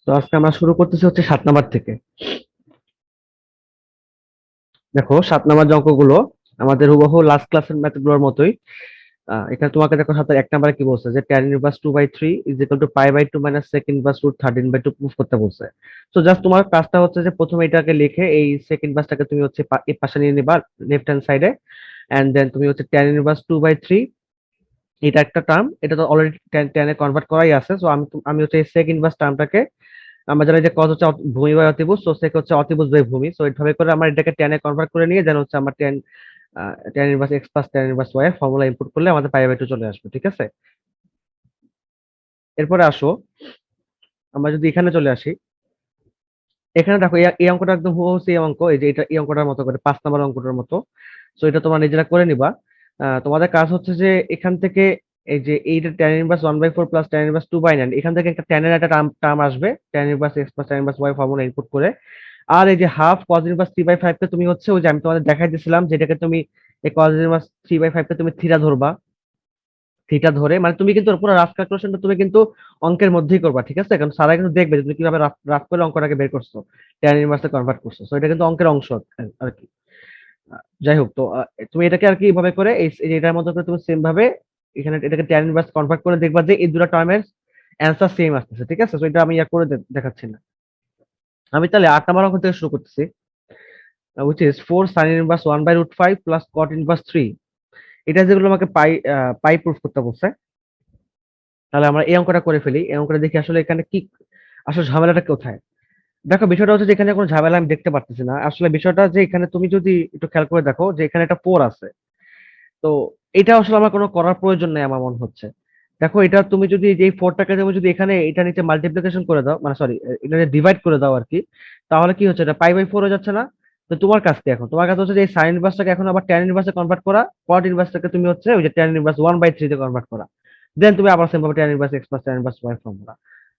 তো আজকে আমরা শুরু করতেছি হচ্ছে 7 নাম্বার থেকে। দেখো 7 নাম্বার যে অঙ্কগুলো আমাদের হুবহু লাস্ট ক্লাসের ম্যাথ গুলোর মতোই। এখানে তোমাকে দেখো 7 1 নাম্বারে কি বলছে যে tan inverse 2/3 is equal to π/2 minus sec inverse root 13/2 proof করতে বলছে। তো জাস্ট তোমার কাজটা হচ্ছে যে প্রথমে এটাকে লিখে এই sec ইনভার্সটাকে তুমি হচ্ছে এই পাশে নিয়ে নিবা লেফট হ্যান্ড সাইডে, এন্ড দেন তুমি হচ্ছে tan ইনভার্স 2/3, এটা একটা টার্ম, এটা তো অলরেডি tan এ কনভার্ট করাই আছে। সো আমি হচ্ছে এই sec ইনভার্স টার্মটাকে, আমরা জানি যে cos হচ্ছে ভূমি বাই অতিভুজ, তো sec হচ্ছে অতিভুজ বাই ভূমি। সো এইভাবে করে আমরা এটাকে tan এ কনভার্ট করে নিয়ে দেন হচ্ছে আমরা tan inverse x plus tan inverse y এর ফর্মুলা ইনপুট করলে আমাদের π/2 চলে আসবে, ঠিক আছে। এরপরে আসো, আমরা যদি এখানে চলে আসি, এখানে দেখো এই অঙ্কটা একদম হুবহু সেই অঙ্ক, এই যে এটা এই অঙ্কটার মতো করে 5 নাম্বার অঙ্কটার মতো। সো এটা তোমরা নিজেরা করে নিবা। তোমাদের কাজ হচ্ছে যে এখান থেকে এই যে এইটা tan inverse 1/4 plus tan inverse 2/9, এখান থেকে একটা tan এর একটা টার্ম আসবে, tan inverse x plus tan inverse y formula input করে। আর এই যে হাফ cos ইনভার্স 3/5 কে তুমি হচ্ছে ওই যে আমি তোমাদের দেখাই দিয়েছিলাম, যেটাকে তুমি এই cos ইনভার্স 3/5 কে তুমি থিটা ধরবা। থিটা ধরে মানে তুমি কিন্তু পুরো রাফ ক্যালকুলেশনটা তুমি কিন্তু অঙ্কের মধ্যেই করবা, ঠিক আছে, কারণ সারা কিন্তু দেখবে যে তুমি কিভাবে রাফ রাফ করে অঙ্কটাকে বের করছো, tan ইনভার্সে কনভার্ট করছো। সো এটা কিন্তু অঙ্কের অংশ আর কি। যাই হোক, তো তুমি এটাকে আর কি এভাবে করে এই যে এটার মতো করে তুমি সেম ভাবে এখানে এটাকে tan ইনভার্স কনভার্ট করে দেখবা যে এই দুটো টার্মের অ্যান্সার সেম আসতেছে, ঠিক আছে। তো এটা আমি ইয়া করে দেখাচ্ছি না। আমি তাহলে 8 নাম্বার অঙ্ক থেকে শুরু করতেছি, which is 4 sin inverse 1 by root 5 plus cot inverse 3। এটা যেগুলো আমাকে পাই প্রুফ করতে বলছে, তাহলে আমরা এই অঙ্কটা করে ফেলি। এই অঙ্কটা দেখি আসলে এখানে কি, আসলে ঝামেলাটা কোথায়। দেখো বিষয়টা হচ্ছে যে এখানে কোনো ঝামেলা আমি দেখতে পারতেছি না। আসলে বিষয়টা যে এখানে তুমি যদি একটু খেয়াল করে দেখো যে এখানে একটা 4 আছে। তো এটা আসলে আমার কোনো করার প্রয়োজন নেই আমার মনে হচ্ছে। দেখো এটা তুমি যদি যে 4টাকে তুমি যদি এখানে এটা নিচে মাল্টিপ্লিকেশন করে দাও, মানে সরি, এটা ডিভাইড করে দাও আর কি, তাহলে কি হচ্ছে, এটা π/4 হয়ে যাচ্ছে না। তো তোমার কাছ থেকে এখন তোমার কাছে হচ্ছে যে এই সাইন ইনভার্সটাকে এখন আবার tan ইনভার্সে কনভার্ট করা, কট ইনভার্সটাকে তুমি হচ্ছে ওই যে tan ইনভার্স 1/3 তে কনভার্ট করা, দেন তুমি আবার সেম ভাবে tan inverse x plus tan inverse y formula.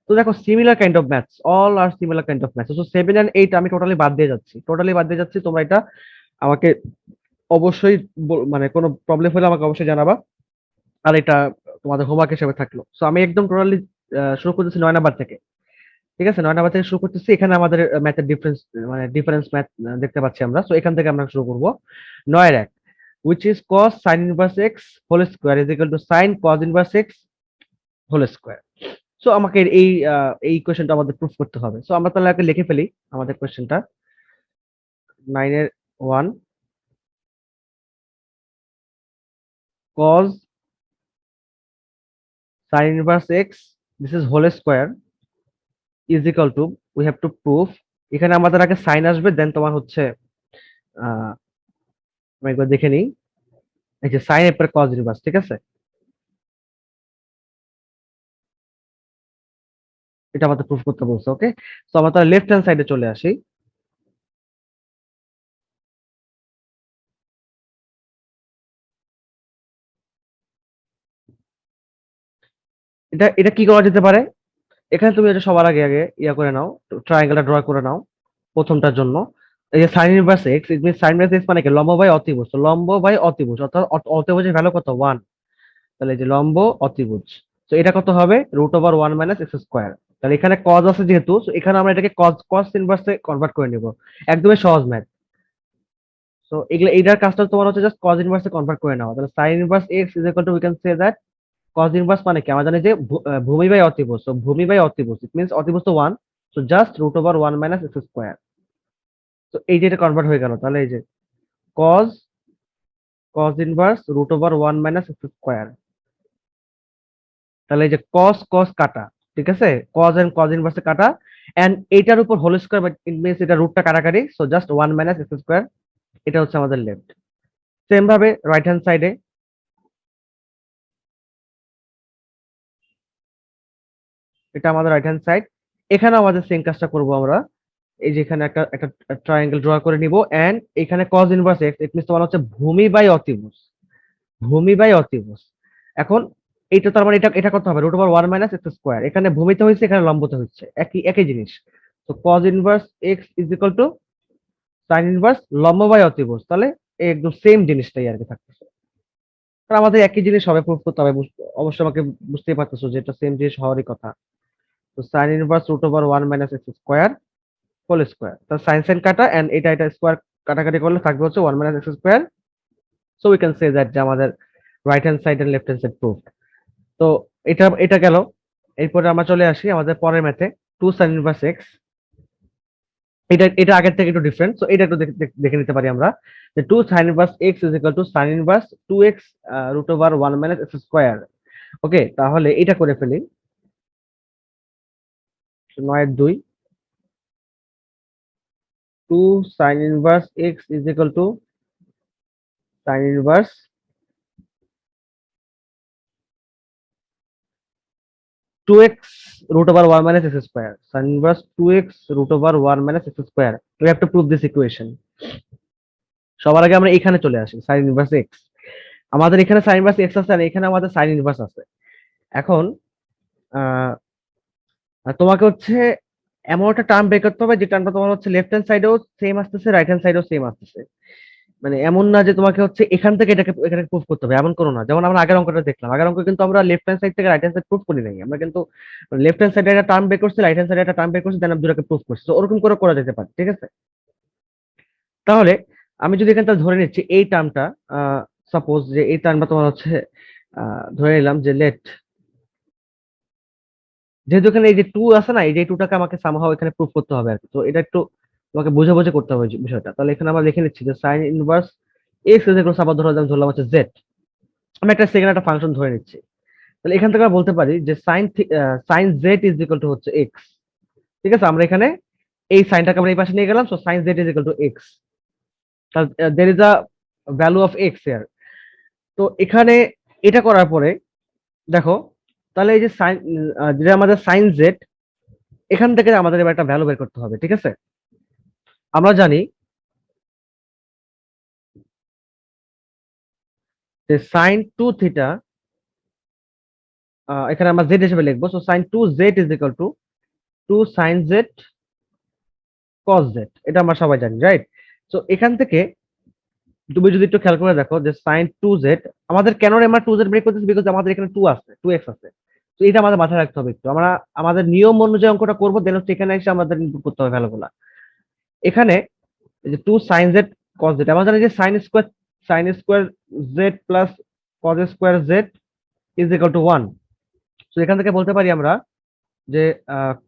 তো দেখো similar kind of maths, all are similar kind of maths. So 7 and 8 আমি টোটালি বাদ দিয়ে যাচ্ছি, টোটালি বাদ দিয়ে যাচ্ছি। তোমরা এটা আমাকে অবশ্যই মানে কোনো প্রবলেম হলে আমাকে অবশ্যই জানাবা। আর এটা তোমাদের হোমওয়ার্ক হিসেবে থাকলো। সো আমি একদম টোটালি শুরু করতেছি 9 নাম্বার থেকে, ঠিক আছে। 9 নাম্বার থেকে শুরু করতেছি। এখানে আমাদের ম্যাথের ডিফারেন্স, মানে ডিফারেন্স ম্যাথ দেখতে পাচ্ছি আমরা। সো এখান থেকে আমরা শুরু করব। 9 এর 1, which is cos sin inverse x whole square is equal to sin cos inverse x whole square। So আমাকে এই কোশ্চেনটা আমাদের প্রুফ করতে হবে। সো আমরা তাহলে আগে লিখে ফেলি আমাদের কোশ্চেনটা। 9 এর 1, cos sin inverse x, this is whole square, is equal to, we have to prove, এখানে আমাদের আগে সাইন আসবে, দেন তোমার হচ্ছে আহ আমি একবার দেখে নিই, এই যে সাইন এর পরে কজ ইনভার্স, ঠিক আছে। এটা আমাদের প্রুফ করতে বলছে, ওকে। তো আমরা তাহলে লেফট হ্যান্ড সাইডে চলে আসি। এটা এটা কি করা যেতে পারে, এখানে তুমি এটা সবার আগে আগে ইয়া করে নাও, ট্রায়াঙ্গেলটা ড্র করে নাও প্রথমটার জন্য। এই যে sine inverse x, it means sign inverse x মানে কি, লম্ব বাই অতিভুজ। তো লম্ব বাই অতিভুজ অর্থাৎ অতিভুজের ভ্যালু কত, 1। তাহলে এই যে লম্ব অতিভুজ, তো এটা কত হবে, √1 মাইনাস এক্স স্কোয়ার। তাহলে এখানে কজ আছে যেহেতু, so এখানে আমরা এটাকে কজ কস ইনভার্সে কনভার্ট করে নিব, একদমই সহজ ম্যাথ। সো এগুলো এইটার কাজটা তোমার হচ্ছে জাস্ট কজ ইনভার্সে কনভার্ট করে নেওয়া। তাহলে sine inverse x is equal two, we can say that cos inverse মানে কি, আমরা জানি যে ভূমি বাই অতিভুজ। সো ভূমি বাই অতিভুজ, ইট মিনস অতিভুজ তো 1, so just √1 minus x square. তো এই যে এটা কনভার্ট হয়ে গেল, তাহলে এই যে cos cos inverse √1 minus x square. তাহলে এই যে কস কস কাটা, ঠিক আছে, কজ এন্ড কজ ইনভার্সে কাটা, এন্ড এটার উপর whole square, but it means এটা রুটটা কাটাকাটি। So just 1 minus x square. এটা হচ্ছে আমাদের লেফট। সেম ভাবে রাইট হ্যান্ড সাইডে, এটা আমাদের রাইট হ্যান্ড সাইড। এখানে আমাদের সেম কাজটা করব আমরা। এই যে এখানে একটা একটা ট্রায়াঙ্গেল ড্র করে নিব, এন্ড এখানে cos inverse x, it means তোমার হচ্ছে ভূমি বাই অতিভুজ, ভূমি বাই অতিভুজ। এখন এইটা তার মানে এটা এটা কত হবে, √1 মাইনাস এক্স স্কোয়ার। এখানে ভূমিতে হয়েছে, এখানে লম্বতে হচ্ছে, একই একই জিনিস। তো cos inverse x is equal to sin inverse লম্ব বাই অতিভুজ। তাহলে এই একদম সেম জিনিসটাই আর কি থাকতেছে। কারণ আমাদের একই জিনিস হবে, প্রুফ করতে হবে, অবশ্যই আমাকে বুঝতেই পারতেছো যে এটা সেম জিনিস হওয়ারই কথা। তো sine inverse root over 1 minus x square whole square. তো সাইন সাইন কাটা এন্ড এটা স্কোয়ার কাটাকাটি করলে থাকবে হচ্ছে 1 minus x square. So we can say that যে আমাদের right hand side and left hand side proofed. তো এটা গেল। এরপরে আমরা চলে আসি আমাদের পরের ম্যাথে, 2 sin ইনভার্স x। এটা আগের থেকে একটু ডিফারেন্ট, সো এটা একটু দেখে নিতে পারি আমরা যে 2 sin inverse x is equal to sin inverse 2x root over 1 minus x square. Okay, তাহলে এটা করে ফেলি। 9 এর 2, 2 sin inverse x is equal to sin inverse 2x root over 1 minus x square. Sin inverse 2x root over 1 minus x square. We have to prove this equation. সবার আগে আমরা এখানে চলে আসি, sin inverse x। আমাদের এখানে sin inverse x আছে আর এখানে আমাদের sin inverse আছে। এখন তোমাকে হচ্ছে এমন একটা টার্ম বের করতে হবে যে টার্মটা তোমার হচ্ছে লেফট হ্যান্ড সাইডেও সেম আসতেছে, রাইট হ্যান্ড সাইডেও সেম আসতেছে। মানে এমন না যে তোমাকে হচ্ছে এখান থেকে এখানে প্রুফ করতে হবে, এমন করো না। যেমন আমরা আগের অঙ্কটা দেখলাম, আগের অঙ্ক কিন্তু আমরা লেফট হ্যান্ড সাইড থেকে রাইট হ্যান্ড সাইড প্রুফ করি নাই, আমরা কিন্তু লেফট হ্যান্ড সাইডে একটা টার্ম বের করছি, রাইট হ্যান্ড সাইডে একটা টার্ম বের করছি, দেন আমরা দুটোকে প্রুফ করছি। তো ওরকম করে করা যেতে পারে, ঠিক আছে? তাহলে আমি যদি এখানটা ধরে নিচ্ছি এই টার্মটা, সাপোজ যে এই টার্মটা তোমার হচ্ছে ধরে নিলাম যে লেট, যেহেতু এখানে এই যে 2 আছে না, এই যে 2টাকে আমাকে সামহাও এখানে প্রুফ করতে হবে আর কি। তো এটা একটু তোমাকে বুঝে বুঝে করতে হবে বিষয়টা। তাহলে এখানে আমরা লিখে নিচ্ছি যে sine inverse x is equal two, suppose ধরলাম হচ্ছে জেড। আমি একটা সেকেন্ড একটা ফাংশন ধরে নিচ্ছি। তাহলে এখান থেকে আমরা বলতে পারি যে sine z is equal to হচ্ছে এক্স। ঠিক আছে, আমরা এখানে এই সাইনটাকে আমরা এই পাশে নিয়ে গেলাম। So sine z is equal to x, there is a value of x here. তো এখানে এটা করার পরে দেখো, তাহলে এই যে সাইন, যেটা আমাদের সাইন জেড, এখান থেকে আমাদের এবার একটা ভ্যালু বের করতে হবে। ঠিক আছে, আমরা জানি যে সাইন 2 থিটা, এখানে আমরা জেড হিসেবে লিখবো। So sine 2 z is equal to 2 sine z cos z, এটা আমরা সবাই জানি, রাইট? সো এখান থেকে তুমি যদি একটু খেয়াল করে দেখো যে সাইন 2 জেড, আমাদের কেন আমরা 2 জেড বের করতেছি? বিকজ আমাদের এখানে 2 আছে, 2x আছে। তো এটা আমাদের মাথায় রাখতে হবে একটু। আমরা আমাদের নিয়ম অনুযায়ী অঙ্কটা করবো, দেন হচ্ছে এখানে এসে আমাদের ইনপুট করতে হবে ভ্যালুগুলা। এখানে এই যে 2 সাইন জেড কস জেড, আমরা জানি যে sine square z plus cos square z is equal to 1। তো এখান থেকে বলতে পারি আমরা যে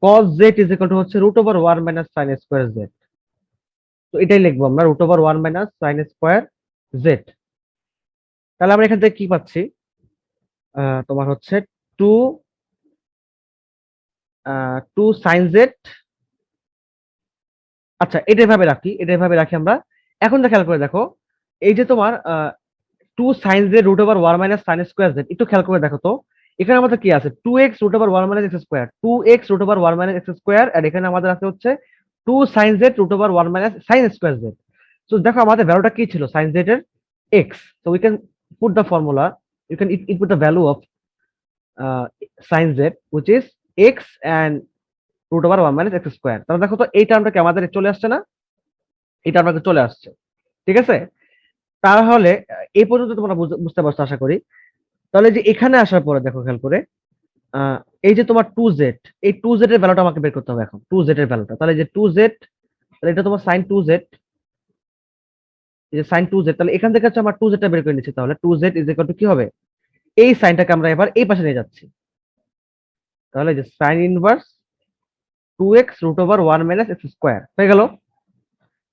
cos z is equal to হচ্ছে root over 1 minus sine square z. তো এটাই লিখবো আমরা, root over 1 minus sine square z. তাহলে আমরা এখান থেকে কি পাচ্ছি? তোমার হচ্ছে 2 2 সাইন জেড। আচ্ছা, এটা এভাবে রাখি আমরা। এখন খেয়াল করে দেখো, এই যে তোমার 2 sine z root over 1 minus sine square z, একটু খেয়াল করে দেখো তো এখানে আমাদের কি আছে? 2x root over 1 minus x square, 2x root over 1 minus x square, আর এখানে আমাদের আছে হচ্ছে 2 sine z root over 1 minus sine square z. তো দেখো আমাদের ভ্যালুটা কি ছিল সাইন জেড এর? x। So we can put the formula, you can input the value of sine z which is x and root over 1 minus x square. তাহলে দেখো তো এই টার্মটা কি আমাদের চলে আসছে না? এই টার্মটা চলে আসছে, ঠিক আছে? তাহলে এই পর্যন্ত তোমরা বুঝতে পারছো আশা করি। তাহলে যে এখানে আসার পরে দেখো খেয়াল করে, এই যে তোমার 2z, এই 2z এর ভ্যালুটা আমাকে বের করতে হবে এখন, 2z এর ভ্যালুটা। তাহলে যে 2z, তাহলে এটা তোমার sin 2z, এই যে sin 2z, তাহলে এখান থেকে হচ্ছে আমার 2z টা বের করে নিচ্ছি। তাহলে 2z ইজ ইকুয়াল টু কি হবে? এই সাইনটাকে আমরা এবার এই পাশে নিয়ে যাচ্ছি। তাহলে যে sin inverse 2x root over 1 minus x square হয়ে গেল।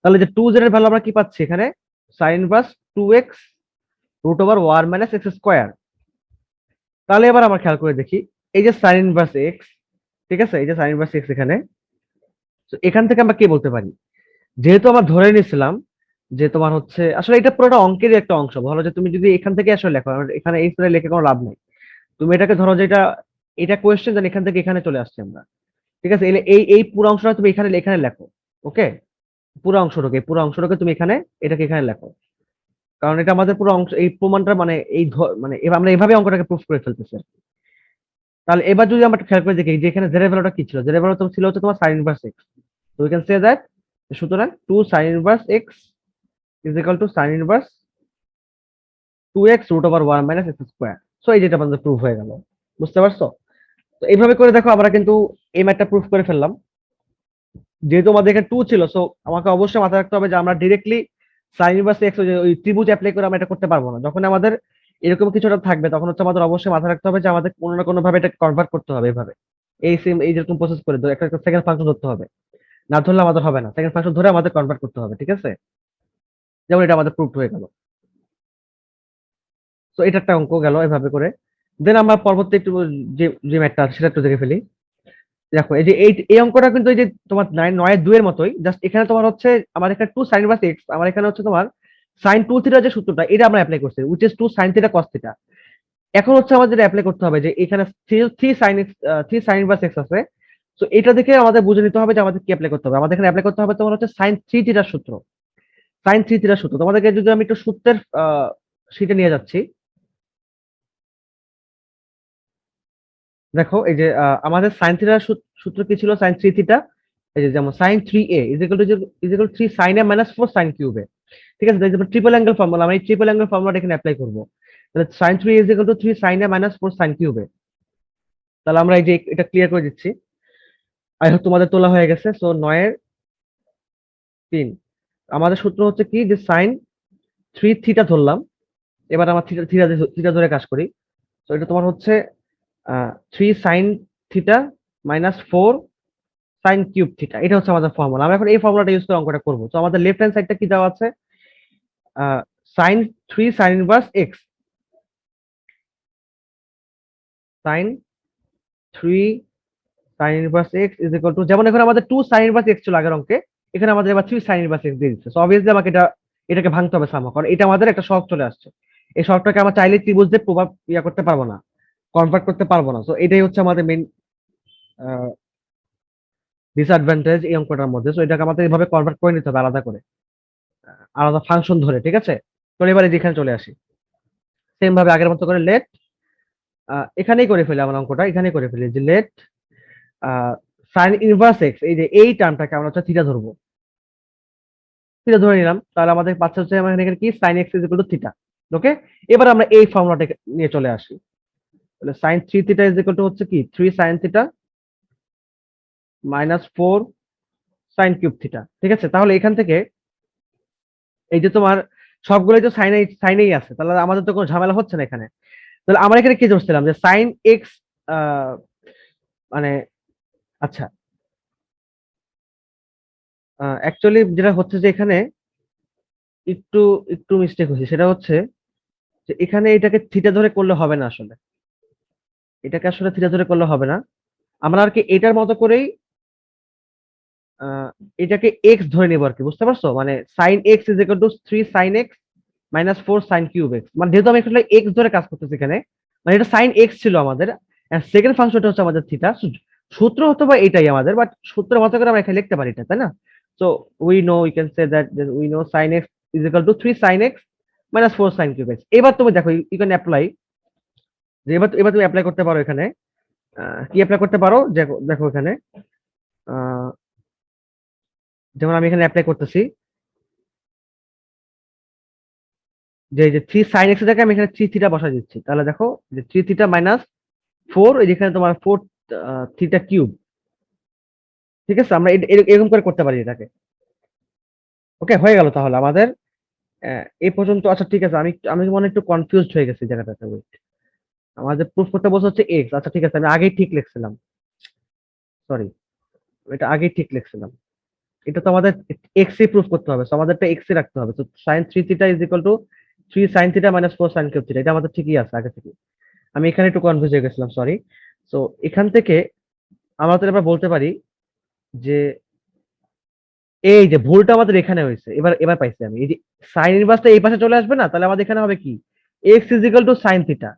তাহলে যে 2z এর ভ্যালু আমরা কি পাচ্ছি এখানে? sin inverse 2x root over 1 minus x square. তাহলে এবার আমরা খেয়াল করে দেখি, এই যে sin ইনভার্স x, ঠিক আছে, এই যে sin ইনভার্স x এখানে, তো এখান থেকে আমরা কি বলতে পারি? যেহেতু আমরা ধরে নিয়েছিলাম যে তোমার হচ্ছে আসলে এটা পুরোটা অঙ্কেরই একটা অংশ, ভালো যে তুমি যদি এখান থেকে আসলে লেখো, এখানে এই স্টাইলে লিখে কোনো লাভ নেই। তুমি এটাকে ধরো যে এটা কোয়েশ্চেন, দেন এখান থেকে এখানে চলে আসছি আমরা, ঠিক আছে? এই পুরো অংশটা তুমি এখানে লেখো। ওকে, পুরো অংশটাকে তুমি এটাকে এখানে লেখো, কারণ এটা আমাদের পুরো অংশ, এই প্রমাণটা মানে আমরা এভাবে অঙ্কটাকে প্রুফ করে ফেলতেছি আর কি। তাহলে এবার যদি আমরা খেয়াল করে দেখি যে এখানে জেড এর ভ্যালুটা কি ছিল? জেড এর ভ্যালু তো ছিল হচ্ছে তোমার sin ইনভার্স x। তো উই ক্যান সে দ্যাট, সুতরাং 2 sin inverse x is equal to sin inverse 2x root over 1 minus x square. So এই যেটা আমাদের প্রুফ হয়ে গেল, বুঝতে পারছো? তো এইভাবে করে দেখো আমরা কিন্তু এই ম্যাথটা প্রুফ করে ফেললাম। যেহেতু আমাদের এখানে 2 ছিল, সো আমাকে অবশ্যই মাথায় রাখতে হবে যে আমরা ডিরেক্টলি সাইন ইনভার্স এক্স ওই ত্রিভুজ অ্যাপ্লাই করে আমরা এটা করতে পারবো না। যখন আমাদের এরকম কিছুটা থাকবে তখন হচ্ছে আমাদের অবশ্যই মাথায় রাখতে হবে যে আমাদের কোনো না কোনো ভাবে এটা কনভার্ট করতে হবে এভাবে। এই সেম এই যেরকম প্রসেস করে একটা সেকেন্ড ফাংশন ধরতে হবে, না ধরলে আমাদের হবে না, সেকেন্ড ফাংশন ধরে আমাদের কনভার্ট করতে হবে, ঠিক আছে? যেমন এটা আমাদের প্রুফ হয়ে গেল। তো এটা একটা অঙ্ক গেল এভাবে করে। দেন আমরা পরবর্তী একটু যে যে ম্যাথটা আছে সেটা একটু দেখে ফেলি। দেখো এই যে এই অঙ্কটা কিন্তু এই যে তোমার 9 2 এর মতোই, জাস্ট এখানে তোমার হচ্ছে আমার এখানে 2 sin ইনভার্স x, আমার এখানে হচ্ছে তোমার sin 2 থিটা যে সূত্রটা এটা আমরা অ্যাপ্লাই করছি, which is 2 sin theta cos theta. এখন হচ্ছে আমাদের অ্যাপ্লাই করতে হবে যে এখানে 3 sin x 3 sin inverse x আছে। তো এটা দেখে আমাদের বুঝে নিতে হবে যে আমাদের কি অ্যাপ্লাই করতে হবে। আমাদের এখানে অ্যাপ্লাই করতে হবে তোমার হচ্ছে sin 3 থিটার সূত্র। sin 3 থিটার সূত্র তোমাদেরকে যদি আমি একটু সূত্রের শীটে নিয়ে যাচ্ছি। দেখো এই যে আমাদের সাইন থিটার সূত্র কি ছিল, সাইন থ্রি থিটা। এই যে যেমন sign three A is equal three sine a minus four sine কিউবে। ঠিক আছে, ট্রিপল অ্যাঙ্গেল ফর্মুলা, আমরা এই ট্রিপল অ্যাঙ্গেল ফর্মুলাটা এখানে অ্যাপ্লাই করবো। তাহলে sine three is equal to three sine a minus four sine কিউবে। তাহলে আমরা এই যে এটা ক্লিয়ার করে দিচ্ছি। আই হোপ তোমাদের তোলা হয়ে গেছে। সো 9 এর 3 আমাদের সূত্র হচ্ছে কি যে সাইন থ্রি থিটা ধরলাম। এবার আমার থিটা থিটা থিটা ধরে কাজ করি। তো এটা তোমার হচ্ছে three sine theta minus four sine cube theta, এটা হচ্ছে আমাদের ফর্মুলা। আমরা এখন এই ফর্মুলাটা ইউজ করে অঙ্কটা করবো। তো আমাদের লেফট হ্যান্ড সাইডটা কি দেওয়া আছে, sign three sign inverse x, sign three sign inverse x is equal two, যেমন এখন আমাদের টু সাইন ইনভার্স এক্স ছিল আগের অঙ্কে, এখানে আমাদের এবার থ্রি সাইন ইনভার্স এক্স দিয়ে দিচ্ছে। সো অবভিয়াসলি আমাকে এটাকে ভাঙতে হবে সামা, কারণ এটা আমাদের একটা শর্ট চলে আসছে। এই শর্টটাকে আমরা চাইলে ত্রিভুজ দিয়ে প্রভাব করতে পারবো না, কনভার্ট করতে পারবো না। সো এটাই হচ্ছে আমাদের মেইন ডিসঅ্যাডভান্টেজ এই অঙ্কটার মধ্যে। সো এটাকে আমাদের এইভাবে কনভার্ট করে নিতে হবে আলাদা করে, আলাদা ফাংশন ধরে, ঠিক আছে? তো এবারে যেখানে চলে আসি, সেম ভাবে আগের মতো করে লেট এখানেই করে ফেলি, আমার অঙ্কটা এখানেই করে ফেলি যে লেট সাইন ইনভার্স এক্স, এই যে এই টার্মটাকে আমরা হচ্ছে থিটা ধরবো, থিটা ধরে নিলাম। তাহলে আমাদের পাচ্ছে হচ্ছে আমার এখানে কি sine x is equal to theta. Okay, এবার আমরা এই ফর্মুলাটা নিয়ে চলে আসি। তাহলে sine three theta is equal to হচ্ছে কি three sine theta minus four sine cube theta. ঠিক আছে, তাহলে এখান থেকে এই যে তোমার সবগুলোই তো সাইনেই আছে, তাহলে আমাদের তো কোনো ঝামেলা হচ্ছে না এখানে। তাহলে আমরা এখানে কি ধরছিলাম যে সাইন এক্স মানে, আচ্ছা অ্যাকচুয়ালি যেটা হচ্ছে যে এখানে একটু একটু মিস্টেক হয়েছে, সেটা হচ্ছে যে এখানে এটাকে থিটা ধরে করলে হবে না আসলে, এটাকে আসলে থিটা ধরে করলে হবে না। আমরা আর কি এটার মতো করেই আহ, এটাকে এক্স ধরে নেবো আর কি, বুঝতে পারছো? মানে sine x is equal to three sine x minus four sine cube x, মানে যেহেতু আমি এখানে এক্স ধরে কাজ করতেছি এখানে, মানে এটা সাইন এক্স ছিল আমাদের, সেকেন্ড ফাংশনটা হচ্ছে আমাদের থিটা। সূত্র হতো বা এটাই আমাদের, বাট সূত্রের মতো করে আমরা এখানে লিখতে পারি এটা, তাই না? So we can say that we know sine x is equal to three sine x minus four sine cube x. এবার তুমি দেখো ইউ ক্যান অ্যাপ্লাই, যে এবার এবার তুমি অ্যাপ্লাই করতে পারো এখানে। কি অ্যাপ্লাই করতে পারো, দেখো দেখো এখানে আহ, যেমন আমি এখানে অ্যাপ্লাই করতেছি যে এই যে থ্রি সাইন এক্স এর জায়গায় আমি এখানে থ্রি থিটা বসা দিচ্ছি। তাহলে দেখো যে থ্রি থিটা মাইনাস ফোর, এই যেখানে তোমার ফোর থিটা কিউব। ঠিক আছে, আমরা এরকম করে করতে পারি এটাকে। ওকে, হয়ে গেল তাহলে আমাদের এই পর্যন্ত। আচ্ছা ঠিক আছে, আমি আমি মনে হয় একটু কনফিউজড হয়ে গেছি জায়গাটাতে। ওয়েট, আমাদের প্রুফ করতে বলছে হচ্ছে এক্স। আচ্ছা ঠিক আছে, আমি আগেই ঠিক লিখছিলাম, সরি, এটা আগেই ঠিক লিখছিলাম। এটা তো আমাদের এক্স এ প্রুফ করতে হবে, তো আমাদেরটা এক্স এ রাখতে হবে। তো sign three theta is equal to three sine theta minus four sine cube theta, এটা আমাদের ঠিকই আছে আগে থেকে। আমি এখানে একটু কনফিউজ হয়ে গেছিলাম, সরি। তো এখান থেকে আমরা তো এবার বলতে পারি যে এই যে ভুলটা আমাদের এখানে হয়েছে, এবার এবার পাইছি আমি। এই যে সাইন ইনভার্সটা এই পাশে চলে আসবে না, তাহলে আমাদের এখানে হবে কি x is equal to sine theta.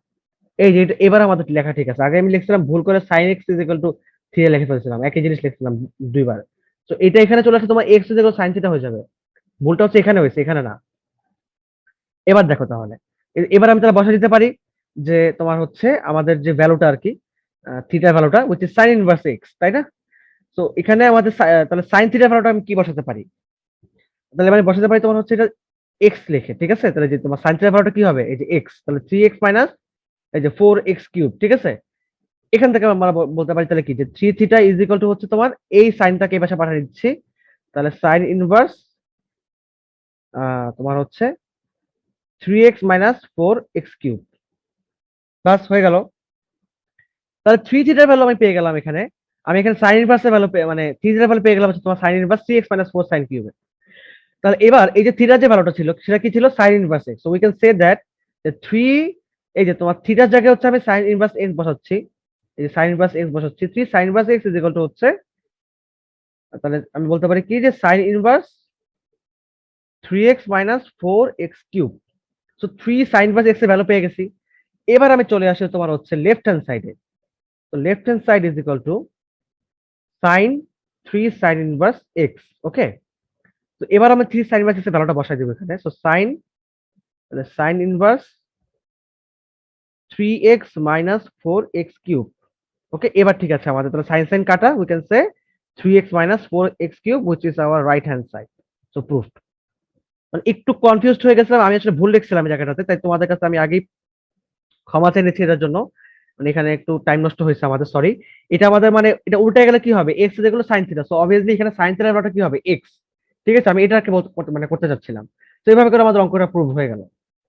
এই যে এবার আমাদের লেখা ঠিক আছে। আগে আমি লিখছিলাম ভুল করে sine x is equal to theta লিখে ফেলছিলাম, একই জিনিস লিখছিলাম দুইবার। তো এটা এখানে চলে আসলে তোমার x is equal sine theta হয়ে যাবে। ভুলটা হচ্ছে এখানে হয়েছে, এখানে না। এবার দেখো তাহলে, এবার আমি তাহলে বসা দিতে পারি যে তোমার হচ্ছে আমাদের যে ভ্যালুটা আর কি, থিটার ভ্যালুটা which is sign inverse x, তাই না? তো এখানে আমাদের তাহলে সাইন থিটার ভ্যালুটা আমি কি বসাতে পারি? তাহলে আমি বসাতে পারি তোমার হচ্ছে এটা এক্স লিখে, ঠিক আছে? তাহলে যে তোমার সাইন থিটার ভ্যালুটা কি হবে, এই যে এক্স, তাহলে থ্রি এক্স মাইনাস এই যে ফোর এক্স কিউব, ঠিক আছে? এখান থেকে আমরা বলতে পারি তাহলে কি যে 3 থিটা ইজ ইকুয়াল টু হচ্ছে তোমার এই সাইনটাকে এই পাশে পাঠিয়ে দিচ্ছি, তাহলে সাইন ইনভার্স তোমার হচ্ছে 3x মাইনাস 4x কিউব, বাস হয়ে গেল। তাহলে 3 থিটার ভ্যালু আমি পেয়ে গেলাম এখানে, আমি এখানে সাইন ইনভার্সের ভ্যালু মানে 3 থিটার ভ্যালু পেয়ে গেলাম হচ্ছে তোমার sign inverse 3x minus 4 sine cube. তাহলে এবার এই যে থিটার যে ভ্যালুটা ছিল সেটা কি ছিল, sign inverse x, so we can say that যে 3, এই যে তোমার থিটার জায়গায় হচ্ছে আমি সাইন ইনভার্স x বসাচ্ছি, এই যে সাইন ইনভার্স x বসাচ্ছি, 3 sine inverse x is equal to হচ্ছে, তাহলে আমি বলতে পারি কি যে sine inverse 3x minus 4x cube. So 3 sine inverse x এর ভ্যালু পেয়ে গেছি। এবার আমি চলে আসি তোমার হচ্ছে লেফট হ্যান্ড সাইডে, তো left hand side is equal to sine 3 sine inverse x। Okay, তো এবার আমি 3 সাইন ইনভার্স x এর ভ্যালুটা বসাই দেব এখানে, সো সাইন, তাহলে sine inverse 3x minus 4x cube. Okay, এবার ঠিক আছে, আমাদের তাহলে সাইন সাইন কাটা, we can say 3x minus 4x cube which is our right hand side. So proofed. মানে একটু কনফিউজড হয়ে গেছিলাম, আমি আসলে ভুল লিখছিলাম এই জায়গাটাতে, তাই তোমাদের কাছে আমি আগেই ক্ষমা চেয়ে নিচ্ছি এটার জন্য, মানে এখানে একটু টাইম নষ্ট হয়েছে আমাদের, সরি। এটা আমাদের মানে এটা উল্টে গেলে কি হবে, এক্স যেগুলো সাইন থিটা, সো অবভিয়াসলি এখানে সাইন থিটার ভ্যালুটা কি হবে, এক্স। ঠিক আছে, আমি এটাকে মানে করতে চাচ্ছিলাম। তো এইভাবে করে আমাদের অঙ্কটা প্রুভ হয়ে গেল,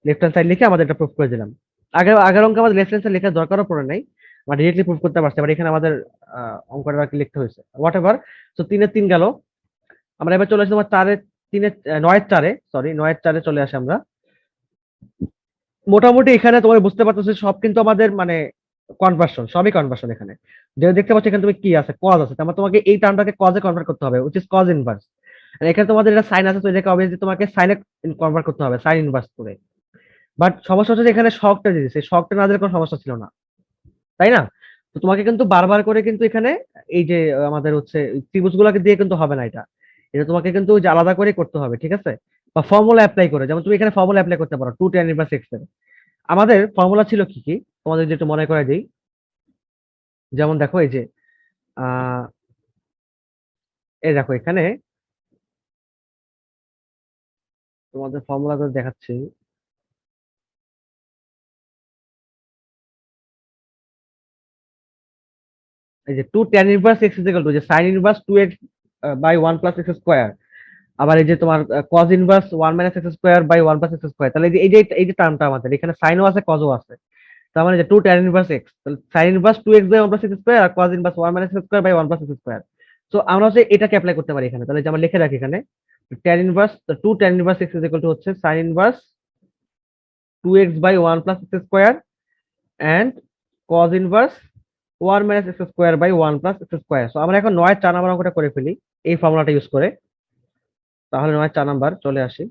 লেফট হ্যান্ড সাইড লিখে আমাদের এটা প্রুভ করে দিলাম। আগের অঙ্কে আমাদের লেফট হ্যান্ড সাইড লেখার দরকারও পড়ে নাই, আমরা ডিরেক্টলি প্রুভ করতে পারছি, বাট এখানে আমাদের অঙ্কটা আর কি লিখতে হয়েছে, হোয়াট এভার। তো 3-এর 3 গেল। আমরা এবার চলে আসি তোমার 4-এর 3-এর 9-এর 4-এ, সরি 9-এর 4-এ চলে আসি আমরা। মোটামুটি এখানে তোমার বুঝতে পারতেছো সব কিন্তু আমাদের মানে কনভার্সন, সবই কনভার্সন এখানে। যে দেখতে পাচ্ছ এখানে তুমি কি আছে, কজ আছে, তার মানে তোমাকে এই টার্মটাকে কজে কনভার্ট করতে হবে, উইচ ইজ কজ ইনভার্স। আর এখানে তোমাদের এটা সাইন আছে, তো এটাকে অবভিয়াসলি তোমাকে সাইনে কনভার্ট করতে হবে, সাইন ইনভার্স করে। বাট সমস্যা হচ্ছে যে এখানে শকটা দিয়েছে, শকটা না দিলে কোনো সমস্যা ছিল না, তাই না? তো তোমাকে কিন্তু বারবার করে কিন্তু এখানে এই যে আমাদের হচ্ছে ত্রিভুজগুলোকে দিয়ে কিন্তু হবে না, এটা এটা তোমাকে কিন্তু ওই যে আলাদা করে করতে হবে, ঠিক আছে? বা ফর্মুলা অ্যাপ্লাই করে, যেমন তুমি এখানে ফর্মুলা অ্যাপ্লাই করতে পারো 2 tan ইনভার্স x এর। আমাদের ফর্মুলা ছিল কি কি, তোমাদের যেটা মনে করে দিই। যেমন দেখো এই যে আহ এই দেখো এখানে তোমাদের ফর্মুলা করে দেখাচ্ছি। এই যে 2 tan inverse x is equal to যে sin inverse 2x by 1 plus x square. আবার এই যে তোমার cos inverse 1 minus x square by 1 plus x square. তাহলে এই যে টার্মটা আমাদের এখানে সাইনও আছে কজও আছে, তার মানে যে 2 tan ইনভার্স x, তাহলে sin inverse 2x by 1 plus x square আর cos inverse 1 minus x square by 1 plus x square. So আমরা হচ্ছে এটাকে অ্যাপ্লাই করতে পারি এখানে, তাহলে যে আমরা লিখে রাখি এখানে tan inverse 2 tan inverse x is equal to হচ্ছে sin inverse 2x by 1 plus x square and cos inverse 1 minus x square by 1 plus x square. So আমরা এখন 9-4 নাম্বার অঙ্কটা করে ফেলি এই ফর্মুলাটা ইউজ করে, তাহলে 9-4 নাম্বার চলে আসি।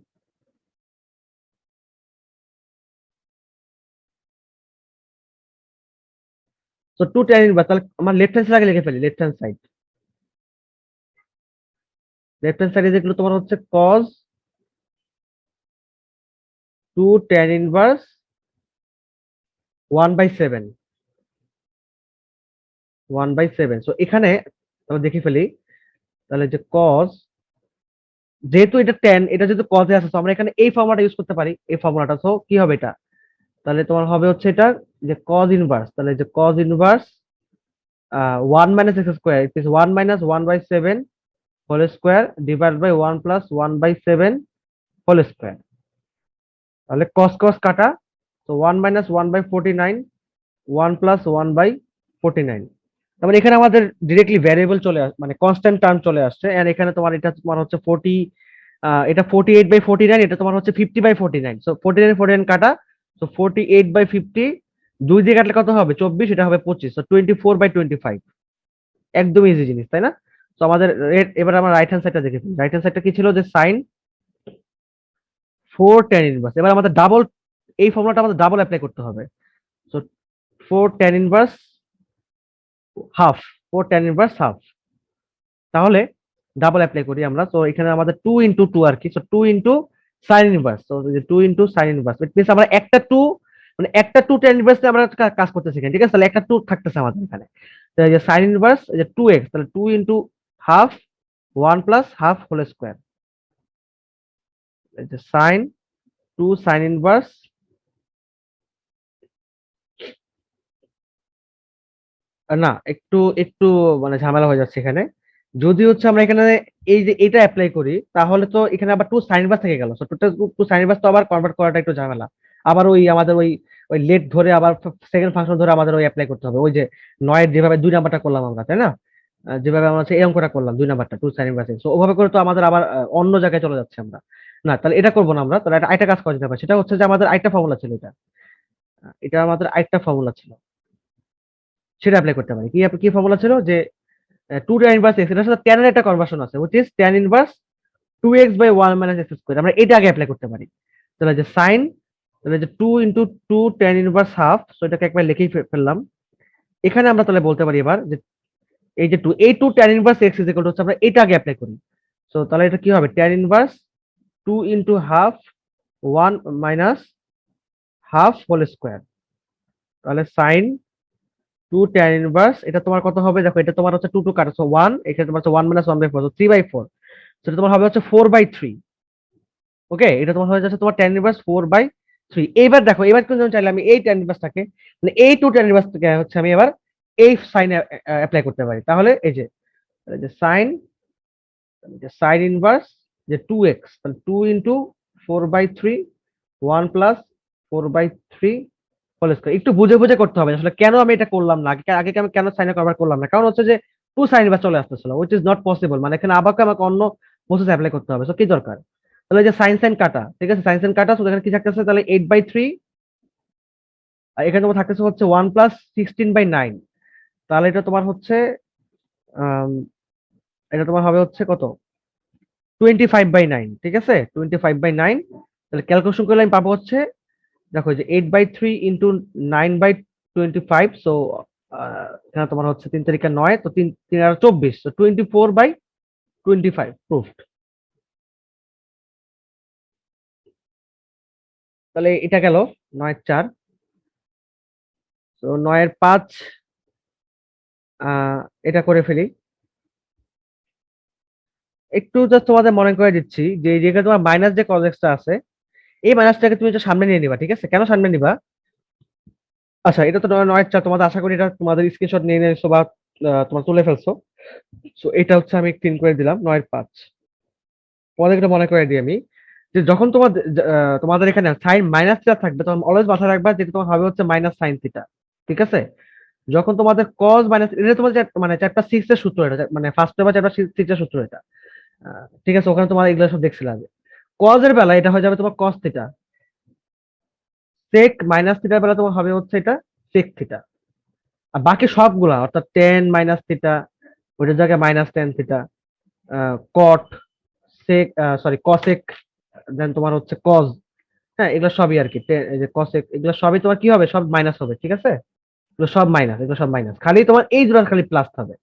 তো 2 tan ইনভার্স, তাহলে আমার লেফট হ্যান্ড সাইড আগে লিখে ফেলি, left hand side, left hand side যেগুলো তোমার হচ্ছে cos 2 tan ইনভার্স 1/7, 1/7। সো এখানে আমরা দেখে ফেলি, তাহলে যে cos, যেহেতু এটা tan, এটা যেহেতু cos এ আছে, তো আমরা এখানে এই ফর্মুলাটা ইউজ করতে পারি, এই ফর্মুলাটা। তো কি হবে এটা, তাহলে তোমার হবে হচ্ছে এটা যে cos ইনভার্স, তাহলে যে cos inverse 1 minus x square, it is 1 minus 1/7 whole square divide by 1 plus 1/7 whole square. তাহলে cos cos কাটা, তো 1 মাইনাস 1/49, 1 প্লাস 1/49। তার মানে এখানে আমাদের ডিরেক্টলি ভ্যারিয়েবল চলে মানে কনস্ট্যান্ট টার্ম চলে আসছে, এন্ড এখানে তোমার এটা তোমার হচ্ছে 40, এটা 48/49, এটা তোমার হচ্ছে 50/49। সো 49 কাটা, তো 48/50, দুই দিয়ে কাটলে কত হবে 24, এটা হবে 25, তো 24/25। একদম ইজি জিনিস, তাই না? তো আমাদের এবার আমরা রাইট হ্যান্ড সাইডটা দেখে রাইট হ্যান্ড সাইডটা কি ছিল, যে সাইন 4 tan ইনভার্স। এবার আমাদের ডাবল, এই ফর্মুলাটা আমাদের ডাবল অ্যাপ্লাই করতে হবে। So 4 tan inverse half, 4 tan inverse half. তাহলে ডাবল অ্যাপ্লাই করি আমরা, তো এখানে আমাদের 2 ইন্টু 2 আর কি, সো 2 ইন্টু সাইন ইনভার্স, তো 2 into sign inverse, it means আমরা একটা 2, মানে একটা 2 tan ইনভার্স আমরা কাজ করতেছি এখানে, ঠিক আছে? তাহলে একটা 2 থাকতেছে আমাদের এখানে। তো এই যে সাইন ইনভার্স, এই যে 2x, তাহলে 2 into half 1 plus half whole square, এই যে সাইন 2 সাইন ইনভার্স না, একটু একটু মানে ঝামেলা হয়ে যাচ্ছে এখানে। যদি হচ্ছে আমরা এখানে এই যে এটা অ্যাপ্লাই করি, তাহলে তো এখানে আবার টু সাইন ইনভার্স থেকে গেল। So total two sine inverse তো আবার কনভার্ট করাটা একটু ঝামেলা। আবার ওই আমাদের ওই ওই লেট ধরে আবার সেকেন্ড ফাংশন ধরে আমাদের ওই অ্যাপ্লাই করতে হবে, ওই যে নয়ের যেভাবে 2 নাম্বারটা করলাম আমরা, তাই না? যেভাবে আমরা হচ্ছে এই অঙ্কটা করলাম 2 নাম্বারটা টু সাইন ইনভার্স। সো ওভাবে করে তো আমাদের আবার অন্য জায়গায় চলে যাচ্ছে আমরা। না, তাহলে এটা করবো না আমরা, তাহলে একটা কাজ করা যেতে পারে, সেটা হচ্ছে যে আমাদের আরেকটা ফর্মুলা ছিল এটা। এটা আমাদের আরেকটা ফর্মুলা ছিল, সেটা অ্যাপ্লাই করতে পারি। কি ফর্মুলা ছিল যে টু tan ইনভার্স এক্স, এটার সাথে tan এর একটা কনভার্সন আছে, which is tan inverse 2x/1 - x²। আমরা এটা আগে অ্যাপ্লাই করতে পারি। তাহলে যে সাইন, তাহলে যে 2 × 2 tan ইনভার্স হাফ, সো এটাকে একবার লিখেই ফেললাম। এখানে আমরা তাহলে বলতে পারি এবার যে এই যে 2, এই 2 tan inverse x is equal to হচ্ছে, আমরা এটা আগে অ্যাপ্লাই করি। সো তাহলে এটা কি হবে, tan inverse 2 × half 1 minus half whole square. তাহলে সাইন 2 tan ইনভার্স, এটা তোমার কত হবে দেখো, এটা তোমার হচ্ছে 2 কাটা, সো 1, এখানে তোমার হচ্ছে 1 - 1/4, সো 3/4। সেটা তোমার হবে হচ্ছে 4/3। ওকে, এটা তোমার হয়ে যাচ্ছে তোমার tan ইনভার্স 4/3। এইবার দেখো, এবার কিন্তু আমি চাইলে আমি এই tan ইনভার্সটাকে, মানে এই 2 tan ইনভার্সটাকে হচ্ছে আমি এবার এই সাইনে অ্যাপ্লাই করতে পারি। তাহলে এই যে সাইন, যে সাইন ইনভার্স যে 2x, তাহলে 2 × 4/3 1 + 4/3 হোল স্কয়ার। একটু বুঝে বুঝে করতে হবে আসলে, কেন আমি এটা করলাম না আগে, আগে আমি কেন সাইনে কনভার্ট করলাম না, কারণ হচ্ছে যে টু সাইন ইনভার্স চলে আসতেছিল, which is not possible, মানে এখানে আবার আমাকে অন্য প্রসেস অ্যাপ্লাই করতে হবে। সো কি দরকার, তাহলে এই যে সাইন সাইন কাটা, ঠিক আছে, সাইন সাইন কাটা, তো এখানে কি থাকতেছে, তাহলে 8/3, আর এখানে তোমার থাকতেছে হচ্ছে 1 + 16/9। তাহলে এটা তোমার হচ্ছে আম, এটা তোমার হবে হচ্ছে কত, 25/9, ঠিক আছে, 25/9। তাহলে ক্যালকুলেশন করলে আমি পাবো হচ্ছে, দেখো যে 8/3 ইন্টু 9/25, সো এখানে তোমার হচ্ছে 3 × 9, তো 3 × 3 = 24, তো 24/25 প্রুফড। তাহলে এটা গেল 9/4। তো 9/5 এটা করে ফেলি। একটু জাস্ট তোমাদের মনে করে দিচ্ছি যে এই জায়গায় তোমার মাইনাস যে কজেক্সটা আছে, এই মাইনাসটাকে তুমি একটু সামনে নিয়ে নিবা, ঠিক আছে? কেন সামনে নিবা? আচ্ছা, এটা তো 9/4, তোমাদের আশা করি এটা তোমাদের স্ক্রিনশট নিয়ে নিয়েছো বা তোমার তুলে ফেলছো। সো এটা হচ্ছে আমি 3 করে দিলাম 9/5। তোমাদের এটা মনে করে দিই আমি, যে যখন তোমাদের এখানে সাইন মাইনাস থিটা থাকবে, তখন অলওয়েজ মাথায় রাখবা যে তোমার হবে হচ্ছে মাইনাস সাইন থিটা, ঠিক আছে? যখন তোমাদের কজ মাইনাস, এটা তোমাদের মানে চ্যাপ্টার 6 এর সূত্র, এটা মানে ফার্স্ট পেপার চ্যাপ্টার 6 এর সূত্র এটা। ঠিক আছে, ওখানে তোমার এগুলো সব দেখছিলাম আগে। কজ এর বেলা এটা হয়ে যাবে তোমার কস থিটা, সেক মাইনাস থিটার বেলা তোমার হবে হচ্ছে এটা সেক থিটা। আর বাকি সবগুলা অর্থাৎ টেন মাইনাস থিটা, ওইটার জায়গায় -tan থিটা, কট, সেক, সরি কসেক, দেন তোমার হচ্ছে কজ, হ্যাঁ এগুলো সবই আর কি, এই যে কসেক, এগুলো সবই তোমার কি হবে, সব মাইনাস হবে, ঠিক আছে? এগুলো সব মাইনাস, এগুলো সব মাইনাস, খালি তোমার এই দুটো খালি প্লাস হবে।